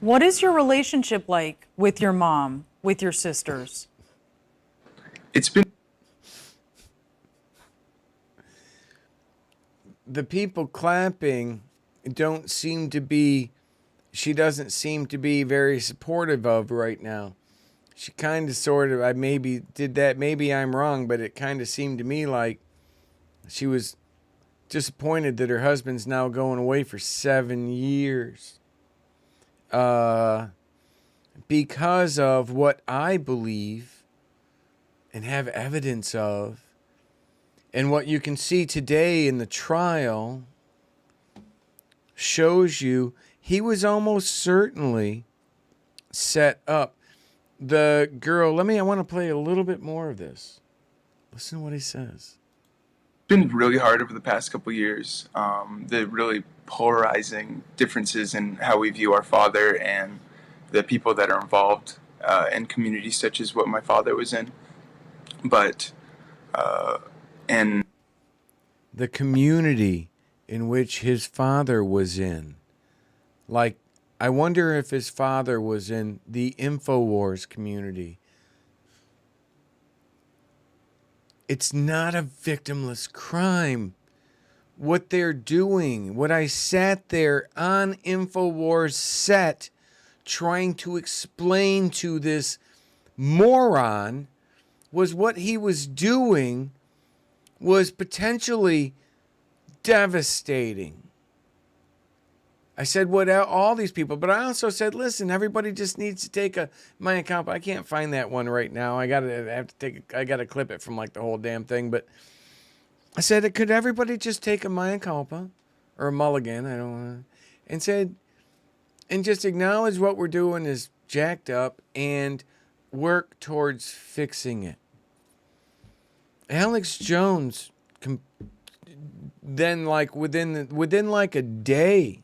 What is your relationship like with your mom, with your sisters? It's been... The people clapping don't seem to be, she doesn't seem to be very supportive of right now. she kind of sort of, I maybe did that. Maybe I'm wrong, but it kind of seemed to me like she was disappointed that her husband's now going away for 7 years. Because of what I believe and have evidence of, and what you can see today in the trial shows you he was almost certainly set up. The girl, I want to play a little bit more of this. Listen to what he says. It's been really hard over the past couple years. The really polarizing differences in how we view our father and the people that are involved in communities such as what my father was in. But, and the community in which his father was in. Like, I wonder if his father was in the InfoWars community. It's not a victimless crime. What they're doing, what I sat there on InfoWars set trying to explain to this moron, was what he was doing was potentially devastating. I said what all these people, but I also said, listen, everybody just needs to take a Mea Culpa. I can't find that one right now. I gotta clip it from like the whole damn thing. But I said, could everybody just take a Mea Culpa or a mulligan? I don't know, and said, and just acknowledge what we're doing is jacked up and work towards fixing it. Alex Jones, then like within like a day,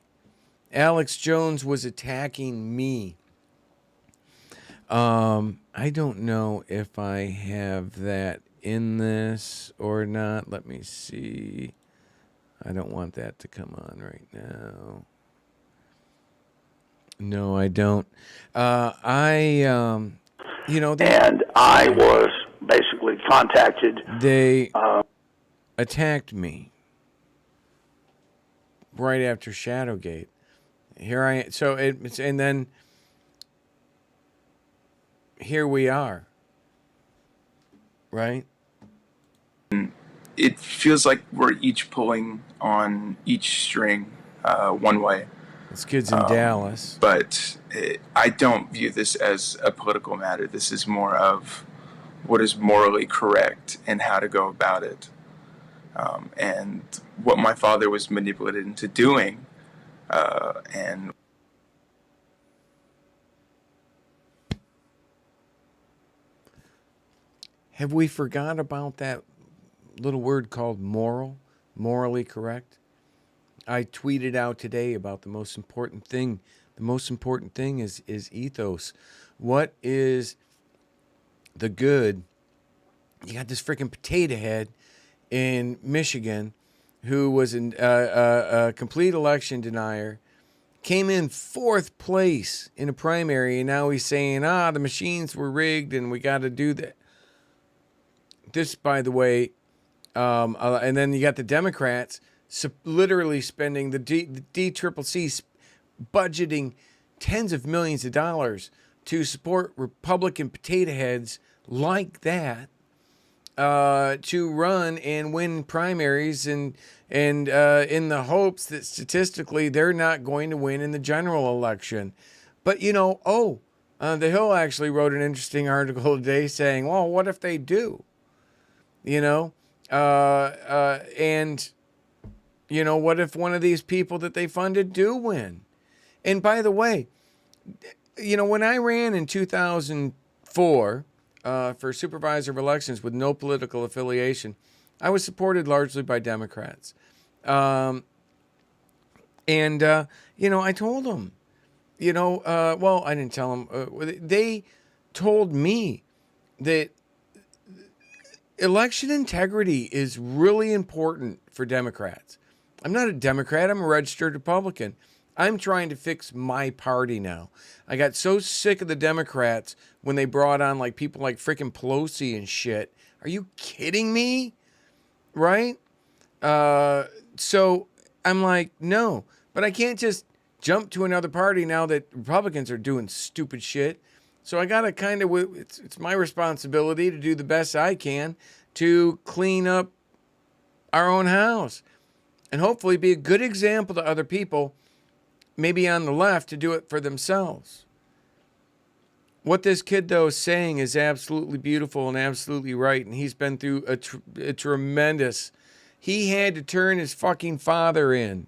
Alex Jones was attacking me. I don't know if I have that in this or not. Let me see. I don't want that to come on right now. No, I don't. And I was basically contacted. They attacked me right after Shadowgate. Here I am. So and then here we are. Right? it feels like we're each pulling on each string one way. This kid's in Dallas. But I don't view this as a political matter. This is more of what is morally correct and how to go about it. And what my father was manipulated into doing. And have we forgot about that little word called moral? Morally correct? I tweeted out today about the most important thing. The most important thing is ethos. What is the good? You got this freaking potato head in Michigan who was a complete election denier, came in 4th place in a primary, and now he's saying, the machines were rigged and we got to do that. This, by the way, and then you got the Democrats literally spending the DCCC budgeting tens of millions of dollars to support Republican potato heads like that to run and win primaries and in the hopes that statistically they're not going to win in the general election. But The Hill actually wrote an interesting article today saying, well, what if they do? What if one of these people that they funded do win? And by the way, when I ran in 2004 for supervisor of elections with no political affiliation, I was supported largely by Democrats. I told them, I didn't tell them. They told me that election integrity is really important for Democrats. I'm not a Democrat. I'm a registered Republican. I'm trying to fix my party now. I got so sick of the Democrats when they brought on people like freaking Pelosi and shit. Are you kidding me? Right? So I'm like, no. But I can't just jump to another party now that Republicans are doing stupid shit. So I got to kind of, it's my responsibility to do the best I can to clean up our own house and hopefully be a good example to other people, maybe on the left, to do it for themselves. What this kid, though, is saying is absolutely beautiful and absolutely right. And he's been through a tremendous, he had to turn his fucking father in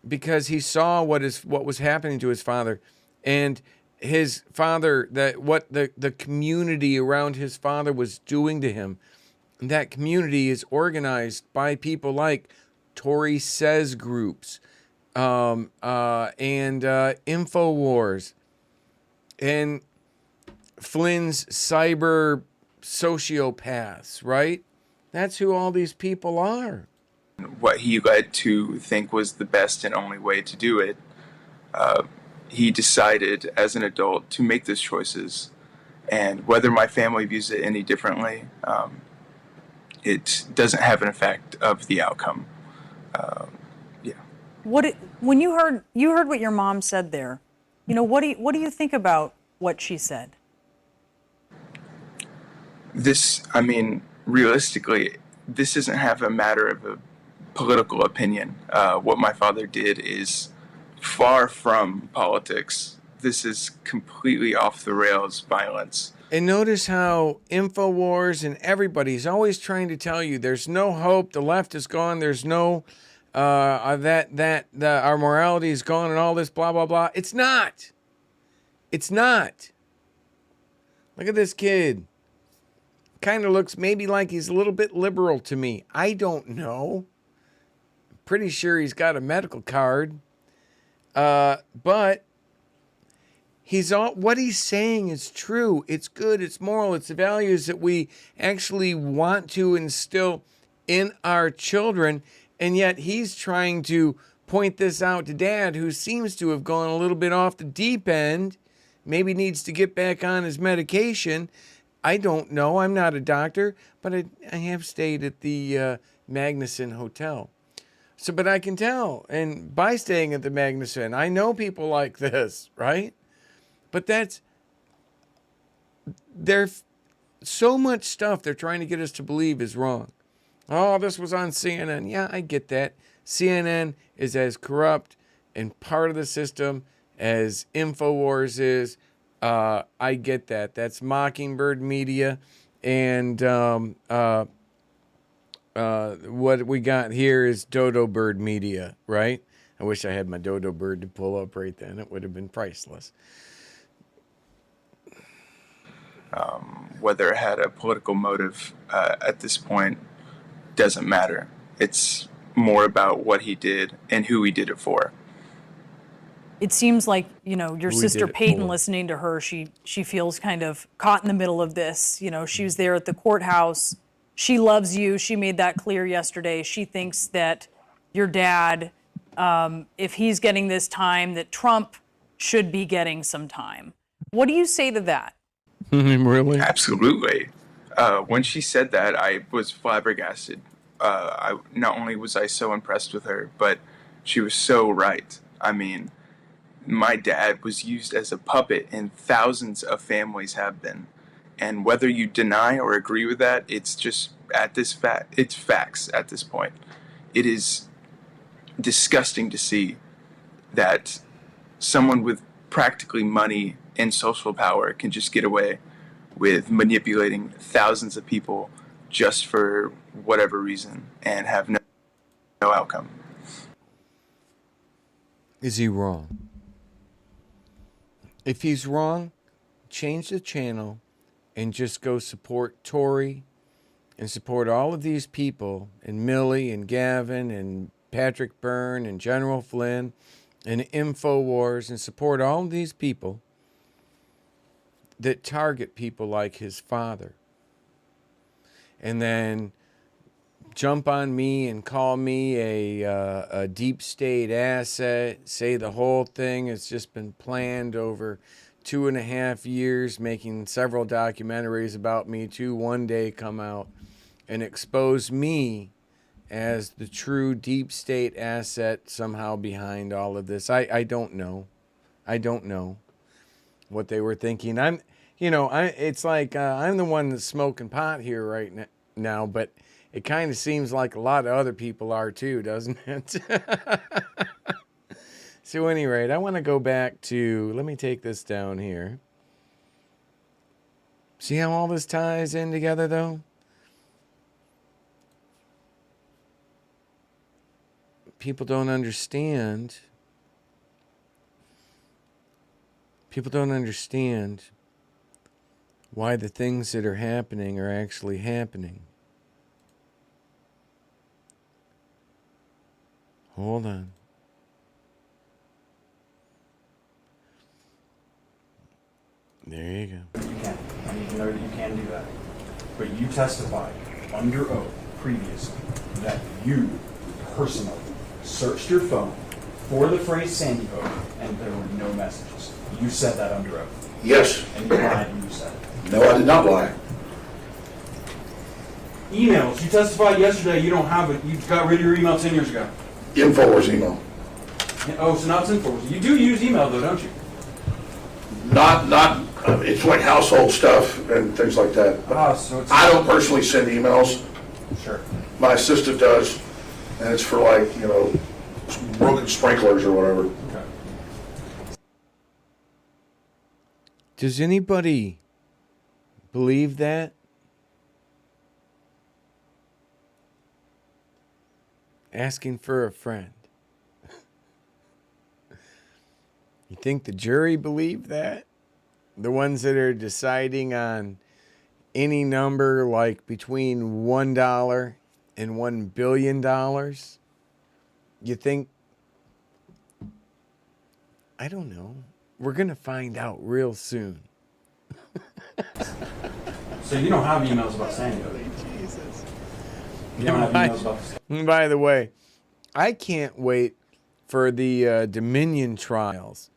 because he saw what was happening to his father. And his father, what the community around his father was doing to him. And that community is organized by people like Tory Says groups, and InfoWars, and Flynn's cyber sociopaths, right? That's who all these people are. What he led to think was the best and only way to do it, he decided as an adult to make those choices. And whether my family views it any differently, it doesn't have an effect of the outcome. Yeah. When you heard what your mom said there, what do you think about what she said? Realistically, this doesn't have a matter of a political opinion. What my father did is far from politics. This is completely off the rails violence. And notice how InfoWars and everybody's always trying to tell you there's no hope, the left is gone, there's no our morality is gone and all this blah blah blah. It's not. It's not. Look at this kid. Kind of looks maybe like he's a little bit liberal to me. I don't know. Pretty sure he's got a medical card. But what he's saying is true. It's good. It's moral. It's the values that we actually want to instill in our children. And yet he's trying to point this out to Dad, who seems to have gone a little bit off the deep end. Maybe needs to get back on his medication. I don't know. I'm not a doctor, but I have stayed at the Magnuson Hotel. So, but I can tell, and by staying at the Magnuson, I know people like this, right? But there's so much stuff they're trying to get us to believe is wrong. Oh, this was on CNN. Yeah, I get that. CNN is as corrupt and part of the system as InfoWars is. I get that. That's Mockingbird Media. And what we got here is Dodo Bird Media, right? I wish I had my Dodo Bird to pull up right then. It would have been priceless. Whether it had a political motive at this point doesn't matter. It's more about what he did and who he did it for. It seems like, your sister Peyton, listening to her, she feels kind of caught in the middle of this. She was there at the courthouse. She loves you. She made that clear yesterday. She thinks that your dad, if he's getting this time, that Trump should be getting some time. What do you say to that? Really? Absolutely. When she said that, I was flabbergasted. Not only was I so impressed with her, but she was so right. My dad was used as a puppet, and thousands of families have been. And whether you deny or agree with that, it's just it's facts at this point. It is disgusting to see that someone with practically money and social power can just get away with manipulating thousands of people just for whatever reason and have no outcome. Is he wrong? If he's wrong, change the channel and just go support Tory and support all of these people, and Millie and Gavin and Patrick Byrne and General Flynn and InfoWars, and support all of these people that target people like his father. And then jump on me and call me a deep state asset, say the whole thing has just been planned over 2.5 years, making several documentaries about me to one day come out and expose me as the true deep state asset somehow behind all of this. I don't know. I don't know. what they were thinking. It's like I'm the one that's smoking pot here right now, but it kind of seems like a lot of other people are too, doesn't it? So, at any rate, I want to go back to, let me take this down here. See how all this ties in together, though? People don't understand. People don't understand why the things that are happening are actually happening. Hold on. There you go. You can. I need to know that you can do that. But you testified under oath previously that you personally searched your phone for the phrase Sandy Hook and there were no messages. You said that under oath. Yes. And you lied when you said it. No, I did not lie. Emails. You testified yesterday you don't have it. You got rid of your email 10 years ago. InfoWars email. Oh, so now it's InfoWars. You do use email though, don't you? Not. It's like household stuff and things like that. So it's I don't personally send emails. Sure. My assistant does, and it's for like, broken sprinklers or whatever. Okay. Does anybody believe that? Asking for a friend. You think the jury believed that? The ones that are deciding on any number like between $1 and $1 billion? You think? I don't know. We're going to find out real soon. So you don't have emails about Sandy Hook? Jesus. You don't have emails about this? By the way, I can't wait for the Dominion trials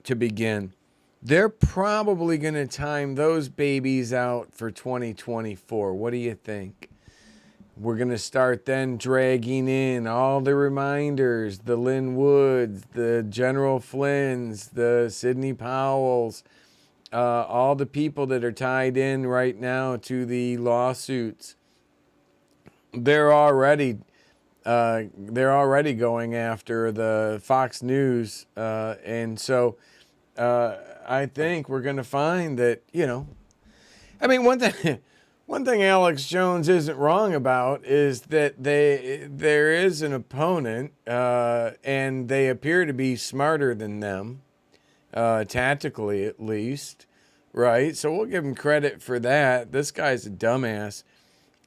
to begin. They're probably going to time those babies out for 2024. What do you think? We're going to start then dragging in all the reminders, the Lynn Woods, the General Flynn's, the Sidney Powell's, all the people that are tied in right now to the lawsuits. They're already going after the Fox News, and so I think we're going to find that, one thing Alex Jones isn't wrong about is that there is an opponent, and they appear to be smarter than them, tactically at least, right? So we'll give him credit for that. This guy's a dumbass.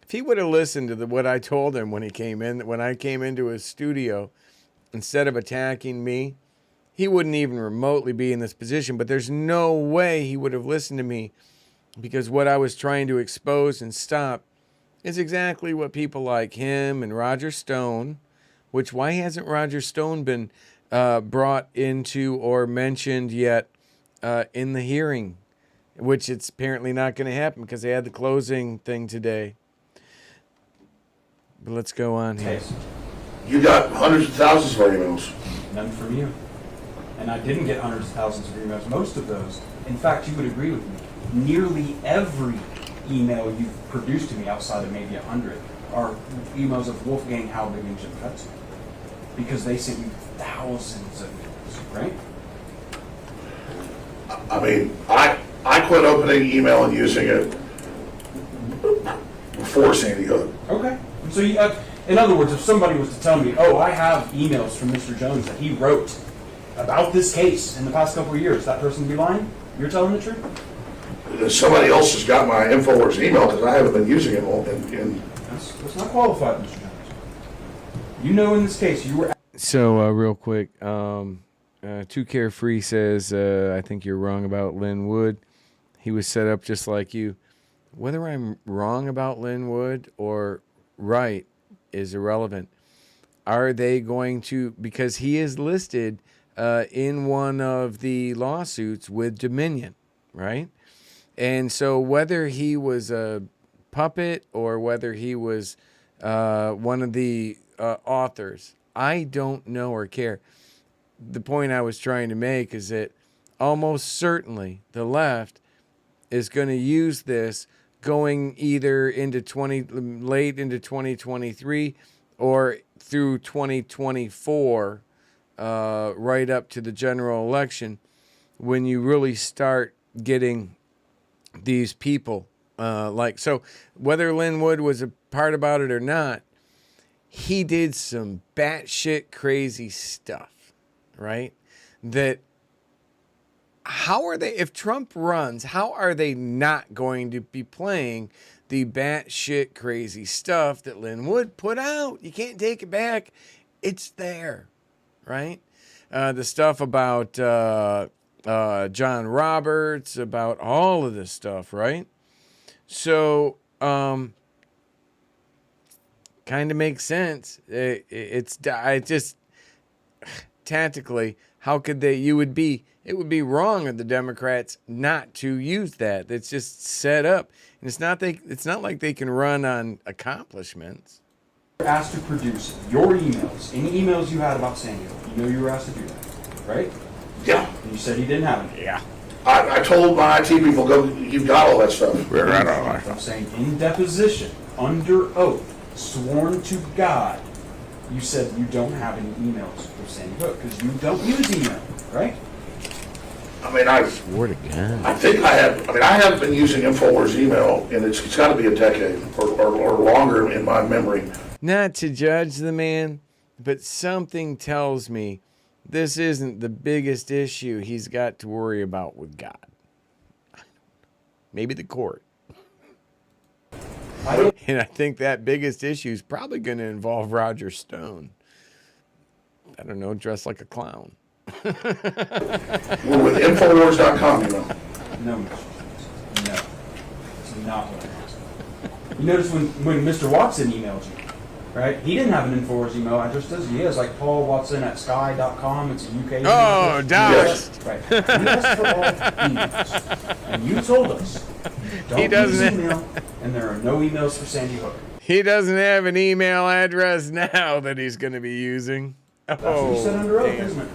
If he would have listened to what I told him when I came into his studio, instead of attacking me, he wouldn't even remotely be in this position. But there's no way he would have listened to me, because what I was trying to expose and stop is exactly what people like him and Roger Stone, which why hasn't Roger Stone been brought into or mentioned yet in the hearing, which it's apparently not going to happen because they had the closing thing today. But let's go on here. You got hundreds of thousands of our emails. None from you. And I didn't get hundreds of thousands of emails. Most of those, in fact, you would agree with me, nearly every email you've produced to me outside of maybe 100 are emails of Wolfgang Halbig and Jim Fetzer. Because they sent you thousands of emails, right? I mean, I quit opening email and using it before Sandy Hook. Okay. So, in other words, if somebody was to tell me, oh, I have emails from Mr. Jones that he wrote about this case in the past couple of years, that person would be lying? You're telling the truth? Somebody else has got my InfoWars email because I haven't been using it all. That's not qualified, Mr. Jones. You know, in this case, you were. So, real quick, Too Carefree says, I think you're wrong about Lynn Wood. He was set up just like you. Whether I'm wrong about Lynn Wood or right is irrelevant. Are they going to, because he is listed in one of the lawsuits with Dominion, right? And so whether he was a puppet or whether he was one of the authors, I don't know or care. The point I was trying to make is that almost certainly the left is going to use this going either into late into 2023 or through 2024, right up to the general election, when you really start getting these people so whether Lin Wood was a part about it or not, he did some batshit crazy stuff, right? That how are they, if Trump runs, how are they not going to be playing the batshit crazy stuff that Lin Wood put out? You can't take it back. It's there, right? The stuff about John Roberts, about all of this stuff, right? So, kind of makes sense. It just tactically, how could they? It would be wrong of the Democrats not to use that. It's just set up, and it's not like they can run on accomplishments. You're asked to produce your emails, any emails you had about Sandy Hook. You know you were asked to do that, right? Yeah. And you said you didn't have it. Yeah. I told my IT people, go, you've got all that stuff. I'm saying in deposition, under oath, sworn to God, you said you don't have any emails for Sandy Hook because you don't use email, right? I mean, I swore to God. I think I have. I mean, I haven't been using InfoWars email, and it's got to be a decade or longer in my memory. Not to judge the man, but something tells me this isn't the biggest issue he's got to worry about with God. Maybe the court. And I think that biggest issue is probably going to involve Roger Stone. I don't know, dressed like a clown. We're with Infowars.com, you know. No, no. It's not what I'm asking. You notice when Mr. Watson emailed you, right? He didn't have an Infowars email address, does he? He has like Paul Watson at sky.com. It's a UK email Oh, address. doxed. Right. We asked for all emails. And you told us, don't use email, and there are no emails for Sandy Hook. He doesn't have an email address now that he's going to be using. That's what you said under oath, isn't it?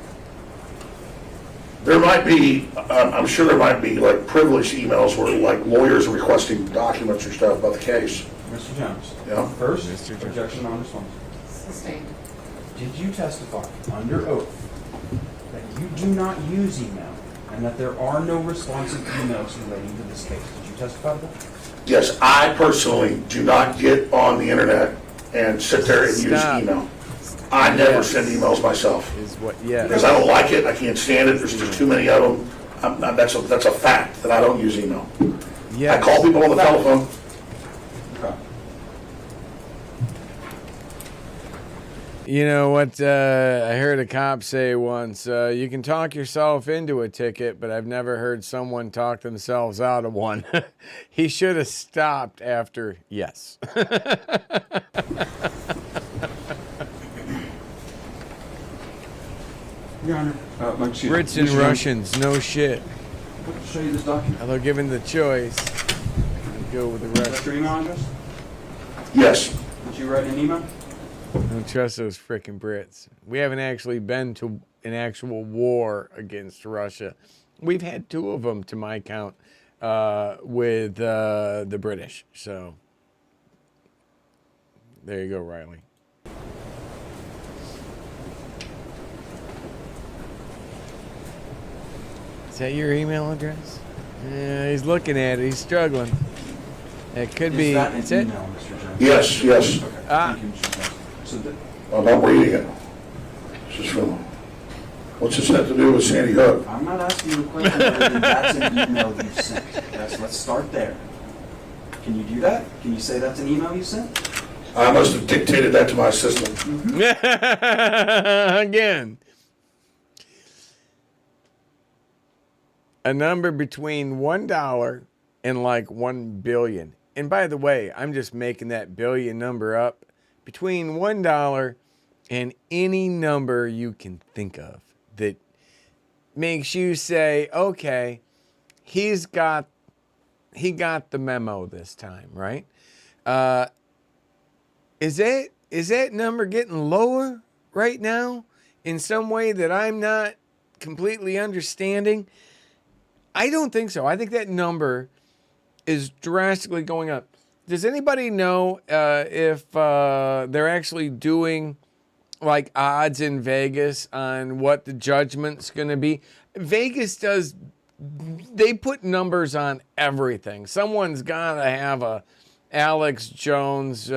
There might be, I'm sure there might be like privileged emails where like lawyers are requesting documents or stuff about the case. Mr. Jones. Yeah. First, objection non-responsive. Sustained. Did you testify under oath that you do not use email and that there are no responsive emails relating to this case? Did you testify to that? Yes, I personally do not get on the internet and sit there and use email. I never send emails myself. Because I don't like it, I can't stand it, there's just too many of them. That's a fact that I don't use email. I call people on the telephone. Okay. You know what I heard a cop say once, you can talk yourself into a ticket, but I've never heard someone talk themselves out of one. He should have stopped after yes. Your Honor, Brits and Russians, no shit. I'll show you this document. Although given the choice, I'd go with the Is that Russians. your email address? Yes. Did you write an email? Don't trust those frickin' Brits. We haven't actually been to an actual war against Russia. We've had 2 of them, to my count, with the British. So there you go, Riley. Is that your email address? Yeah, he's looking at it. He's struggling. It could be. That It's an it. email, Mr. Jones? Yes, yes. Okay. Ah. Thank you, Mr. Jones. So I'm not reading it. It's just from, what's this have to do with Sandy Hook? I'm not asking you a question whether that's an email you sent. Let's start there. Can you do that? Can you say that's an email you sent? I must have dictated that to my assistant. Again. A number between $1 and like 1 billion. And by the way, I'm just making that billion number up. Between $1 and any number you can think of that makes you say, okay, he got the memo this time, right? Is that number getting lower right now in some way that I'm not completely understanding? I don't think so. I think that number is drastically going up. Does anybody know if they're actually doing like odds in Vegas on what the judgment's going to be? Vegas does, they put numbers on everything. Someone's got to have a Alex Jones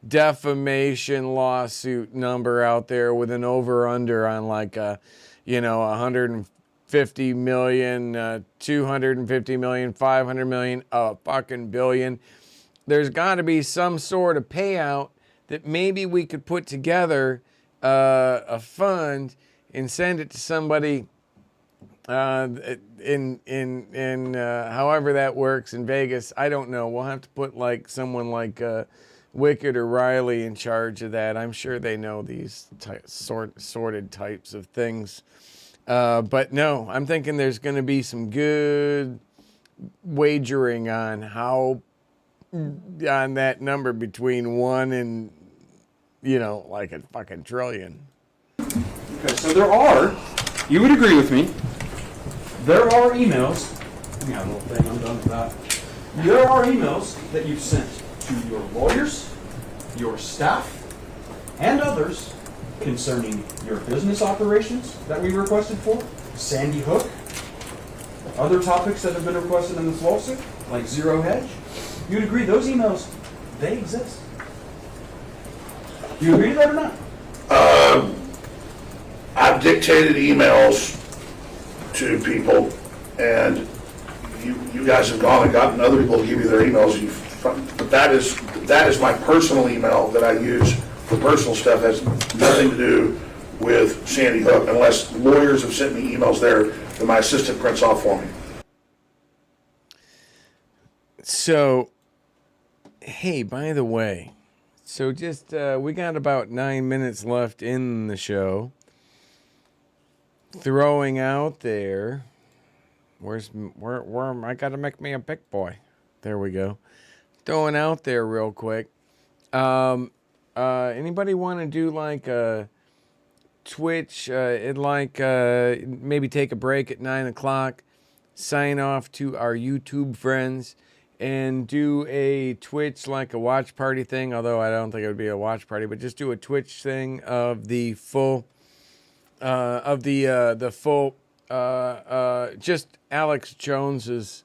defamation lawsuit number out there with an over-under on like, 150 million, 250 million, 500 million, a fucking billion. There's got to be some sort of payout that maybe we could put together a fund and send it to somebody in however that works in Vegas. I don't know. We'll have to put like someone like Wicked or Riley in charge of that. I'm sure they know these sorted types of things. But no, I'm thinking there's going to be some good wagering on that number between 1 and, like a fucking trillion. Okay, so you would agree with me, there are emails, a little thing, I'm done with that. There are emails that you've sent to your lawyers, your staff, and others concerning your business operations that we requested for, Sandy Hook, other topics that have been requested in this lawsuit, like Zero Hedge. You'd agree those emails, they exist. You agree to that or not? I've dictated emails to people, and you guys have gone and gotten other people to give you their emails. But that is my personal email that I use for personal stuff. Has nothing to do with Sandy Hook, unless lawyers have sent me emails there that my assistant prints off for me. So, hey, by the way, so just we got about 9 minutes left in the show. Throwing out there, where I gotta make me a big boy. There we go. Throwing out there real quick. Anybody want to do like a Twitch? Maybe take a break at 9 o'clock. Sign off to our YouTube friends. And do a Twitch, like a watch party thing, although I don't think it would be a watch party, but just do a Twitch thing of the full, just Alex Jones's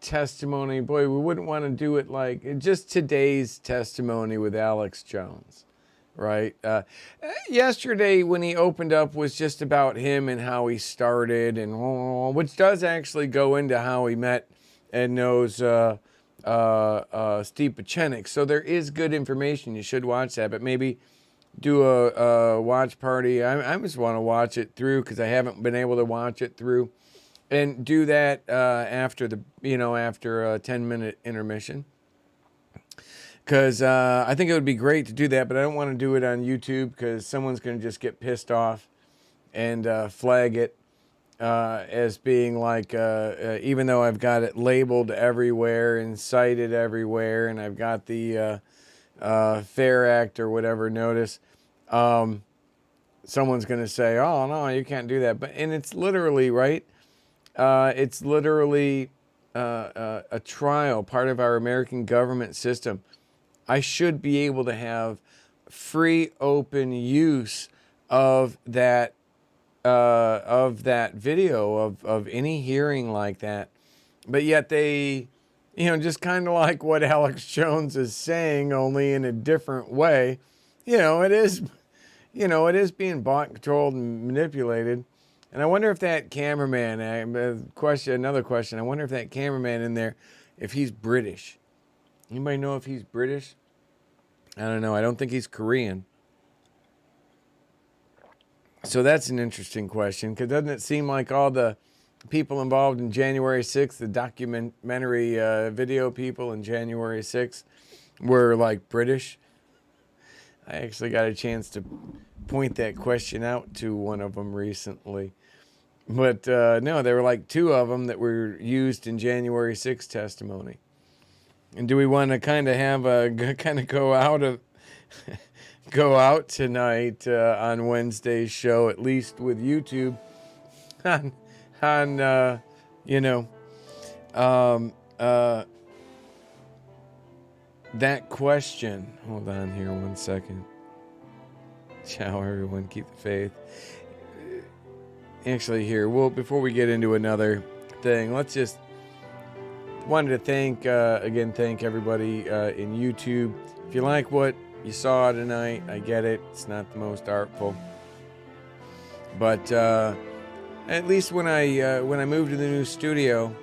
testimony. Boy, we wouldn't want to do it like just today's testimony with Alex Jones, right? Yesterday when he opened up was just about him and how he started, and which does actually go into how he met and knows Steve Pachenik. So there is good information. You should watch that, but maybe do a watch party. I just want to watch it through because I haven't been able to watch it through, and do that after a 10-minute intermission. Because I think it would be great to do that, but I don't want to do it on YouTube because someone's going to just get pissed off and flag it. As being like, even though I've got it labeled everywhere and cited everywhere, and I've got the Fair Act or whatever notice, someone's going to say, oh, no, you can't do that. And it's literally, right? It's literally a trial, part of our American government system. I should be able to have free, open use of that video of any hearing like that, but yet they, just kind of like what Alex Jones is saying, only in a different way. It is being bought, controlled, and manipulated. And I wonder if that cameraman, another question, I wonder if that cameraman in there, if he's British. Anybody know if he's British? I don't know. I don't think he's Korean. So that's an interesting question, because doesn't it seem like all the people involved in January 6th, the documentary video people in January 6th, were like British? I actually got a chance to point that question out to one of them recently. But no, there were like 2 of them that were used in January 6th testimony. And do we want to kind of have go out tonight on Wednesday's show, at least with YouTube, on on, you know, that question. Hold on here 1 second. Ciao, everyone. Keep the faith. Actually, here, well, before we get into another thing, let's just wanted to thank thank everybody in YouTube. If you like what you saw tonight, I get it. It's not the most artful, but at least when I move to the new studio,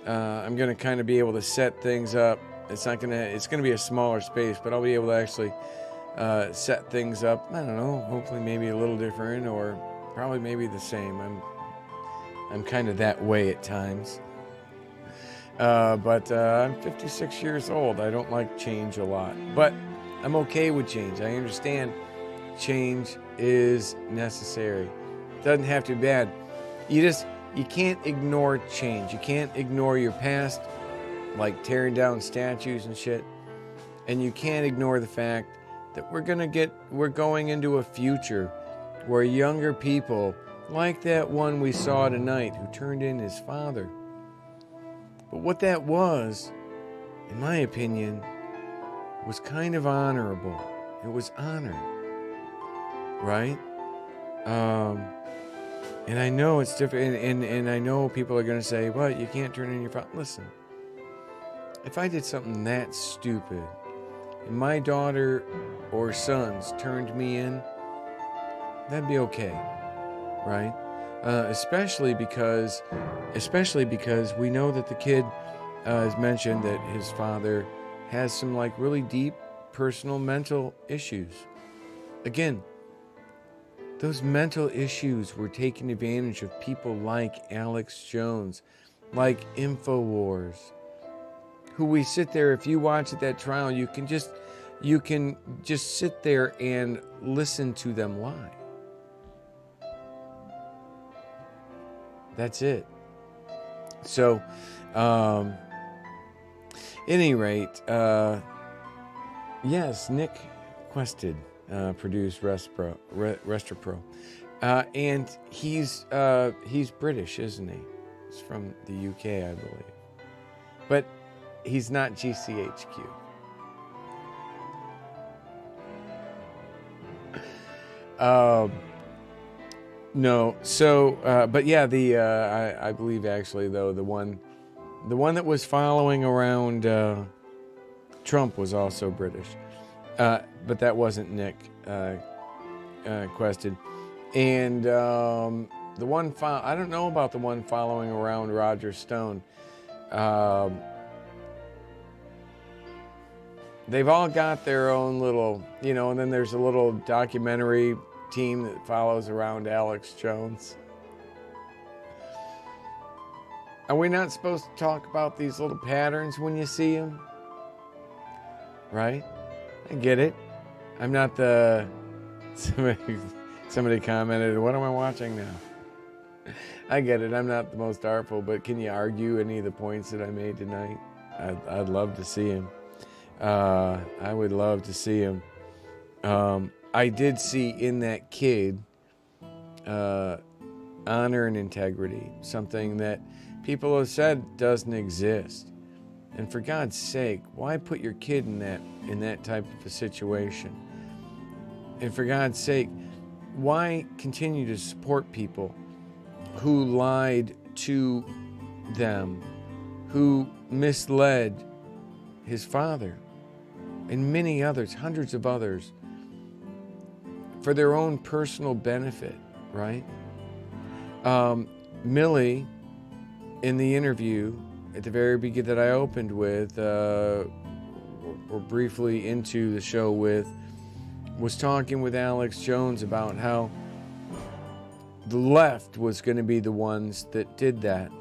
I'm gonna kind of be able to set things up. It's gonna be a smaller space, but I'll be able to actually set things up. I don't know. Hopefully, maybe a little different, or probably maybe the same. I'm kind of that way at times. But I'm 56 years old. I don't like change a lot, but I'm okay with change. I understand change is necessary. It doesn't have to be bad. You can't ignore change. You can't ignore your past, like tearing down statues and shit. And you can't ignore the fact that we're going into a future where younger people, like that one we saw tonight who turned in his father. But what that was, in my opinion, was kind of honorable. It was honor, right? And I know it's different, and I know people are going to say, "What? You can't turn in your father." Listen, if I did something that stupid, and my daughter or sons turned me in, that'd be okay, right? Especially because we know that the kid has mentioned that his father has some like really deep personal mental issues. Again, those mental issues were taking advantage of people like Alex Jones, like InfoWars, who we sit there, if you watch at that trial, you can just sit there and listen to them lie. That's it. So, any rate, yes, Nick Quested produced Restropro, and he's British, isn't he? He's from the UK, I believe, but he's not GCHQ. No, so but yeah, I believe actually though the one that was following around Trump was also British, but that wasn't Nick Quested, and the one I don't know about the one following around Roger Stone. They've all got their own little, and then there's a little documentary team that follows around Alex Jones. Are we not supposed to talk about these little patterns when you see them? Right? I get it. I'm not the... Somebody commented, what am I watching now? I get it. I'm not the most artful, but can you argue any of the points that I made tonight? I'd love to see him. I would love to see him. I did see in that kid honor and integrity, something that people have said doesn't exist. And for God's sake, why put your kid in that type of a situation? And for God's sake, why continue to support people who lied to them, who misled his father, and many others, hundreds of others, for their own personal benefit, right? Millie, in the interview at the very beginning that I opened with, or briefly into the show with, was talking with Alex Jones about how the left was going to be the ones that did that.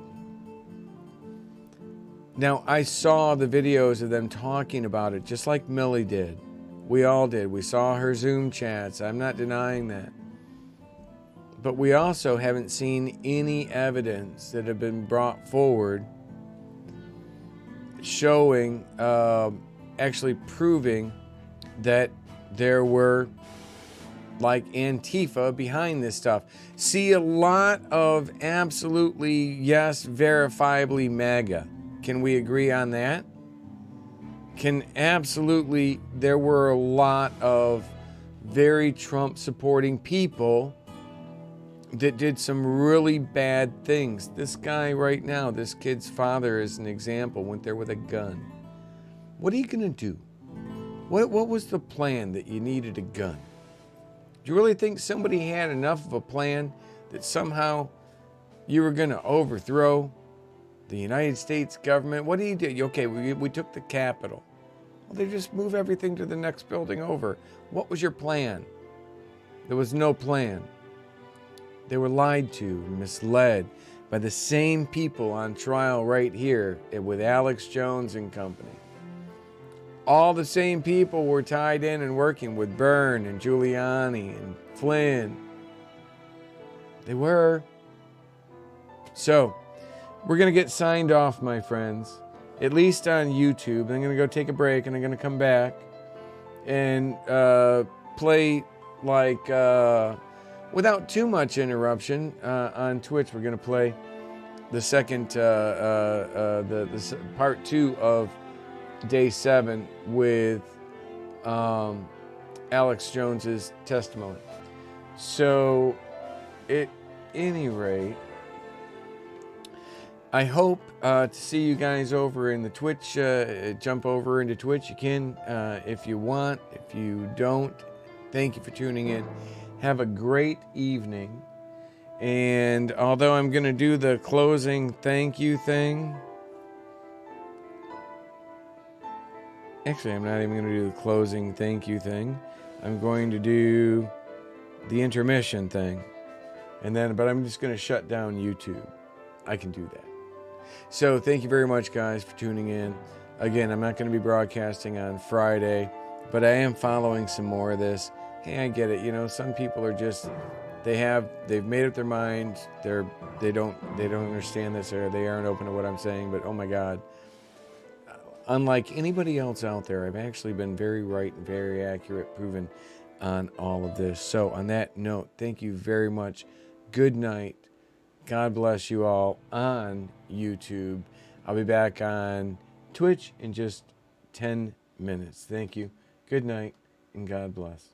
Now, I saw the videos of them talking about it, just like Millie did. We all did. We saw her Zoom chats. I'm not denying that. But we also haven't seen any evidence that have been brought forward showing, actually proving that there were like Antifa behind this stuff. See a lot of absolutely, yes, verifiably MAGA. Can we agree on that? There were a lot of very Trump supporting people that did some really bad things. This guy right now, this kid's father is an example, went there with a gun. What are you gonna do? What was the plan that you needed a gun? Do you really think somebody had enough of a plan that somehow you were gonna overthrow the United States government? What do you do? Okay, we took the Capitol. Well, they just move everything to the next building over. What was your plan? There was no plan. They were lied to, misled by the same people on trial right here with Alex Jones and company. All the same people were tied in and working with Byrne and Giuliani and Flynn. They were. So, we're going to get signed off, my friends, at least on YouTube. I'm going to go take a break, and I'm going to come back and play like, without too much interruption, on Twitch. We're going to play the second, the part 2 of Day 7 with Alex Jones's testimony. So, at any rate, I hope to see you guys over in the Twitch. Jump over into Twitch. You can if you want. If you don't, thank you for tuning in. Have a great evening. And although I'm going to do the closing thank you thing, actually, I'm not even going to do the closing thank you thing. I'm going to do the intermission thing. But I'm just going to shut down YouTube. I can do that. So thank you very much, guys, for tuning in. Again, I'm not going to be broadcasting on Friday, but I am following some more of this. Hey, I get it. You know, some people are just, they've made up their minds. They don't understand this, or they aren't open to what I'm saying. But oh my God, unlike anybody else out there, I've actually been very right and very accurate, proven on all of this. So on that note, thank you very much. Good night. God bless you all on YouTube. I'll be back on Twitch in just 10 minutes. Thank you. Good night, and God bless.